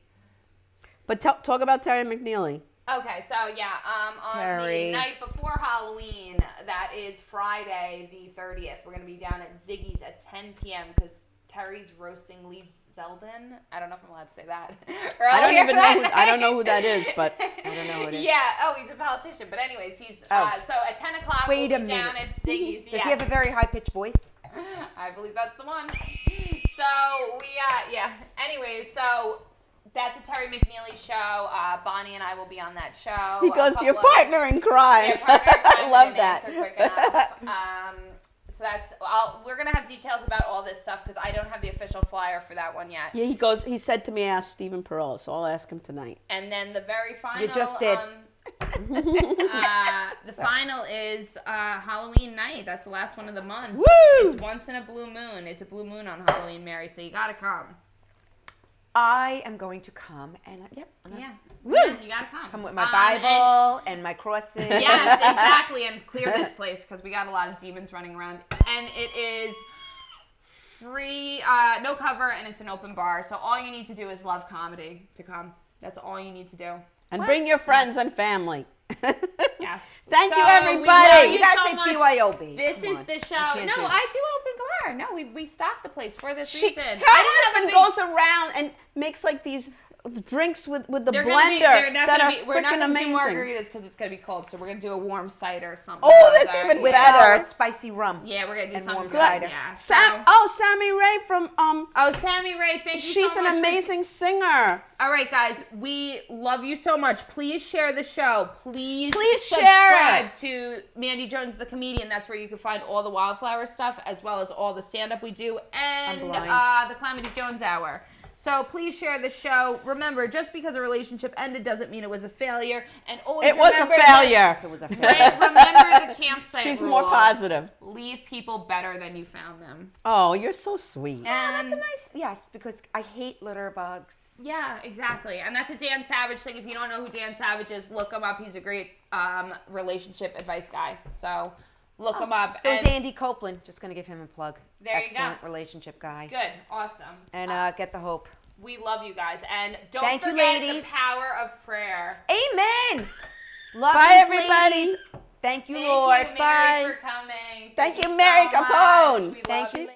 But talk about Terry McNeely. Okay, so yeah, on Terry. the night before Halloween, that is Friday the 30th, we're going to be down at Ziggy's at 10 p.m. because Terry's roasting Lee Zeldin. I don't know if I'm allowed to say that. I don't Earlier even know. that I don't know night. who that is, but I don't know who it is. Yeah, he's a politician. But anyways, he's Oh. so at 10 o'clock Wait we'll a be down minute. at Ziggy's. Does Yes. he have a very high pitched voice? I believe that's the one. So we yeah. Anyways, so that's a Terry McNeely show. Bonnie and I will be on that show. He goes, A "Your couple of- partner in crime." Yeah, partner in crime, I we love didn't that. answer quick enough. So that's. We're gonna have details about all this stuff because I don't have the official flyer for that one yet. Yeah, he goes. He said to me, "Ask Stephen Perola," so I'll ask him tonight. And then the very final. just did. The final is Halloween night. That's the last one of the month. Woo! It's once in a blue moon. It's a blue moon on Halloween, Mary. So you gotta come. I am going to come and I'm gonna Yeah. Woo! Yeah, you gotta come. come with my And- Bible and my crosses. yes, exactly, and clear this place because we got a lot of demons running around. And it is free, no cover, and it's an open bar. So all you need to do is love comedy to come. That's all you need to do. And bring your friends and family. Yes. Thank you, So, we everybody. love You gotta so say much. BYOB. This Come is on. the You show. can't No, do it. I do open bar. No, we stocked the place for this reason. Her I didn't have a husband big- goes around and makes like these drinks with the They're blender gonna be, they're not that gonna are be, we're not freaking gonna amazing. do margaritas because it's gonna be cold. So we're gonna do a warm cider or something. Oh, that's like even that. With better. our spicy rum. Yeah, we're gonna do And something warm good. cider. Yeah. Sammy Ray from Oh, Sammy Ray, thank you she's so an much. amazing singer. All right, guys, we love you so much. Please share the show. Please share subscribe to Mandy Jones, the comedian. That's where you can find all the Wildflower stuff, as well as all the stand-up we do, and I'm blind. the Calamity Jones Hour. So please share the show. Remember, just because a relationship ended doesn't mean it was a failure. And always It was a remember failure. So it was a remember the campsite She's rule. more positive. Leave people better than you found them. Oh, you're so sweet. That's a nice, yes, because I hate litter bugs. Yeah, exactly. And that's a Dan Savage thing. If you don't know who Dan Savage is, look him up. He's a great relationship advice guy. So look him up. So And is Andy Copeland. Just going to give him a plug. There you go. Excellent relationship guy. good. Awesome. And get the hope. We love you guys. And don't Thank you, forget ladies. the power of prayer. Amen. Love Bye, these everybody. ladies. Thank you, Thank Lord. you, Mary, Bye. for coming. Thank you, so Mary much. Capone. We Thank love you.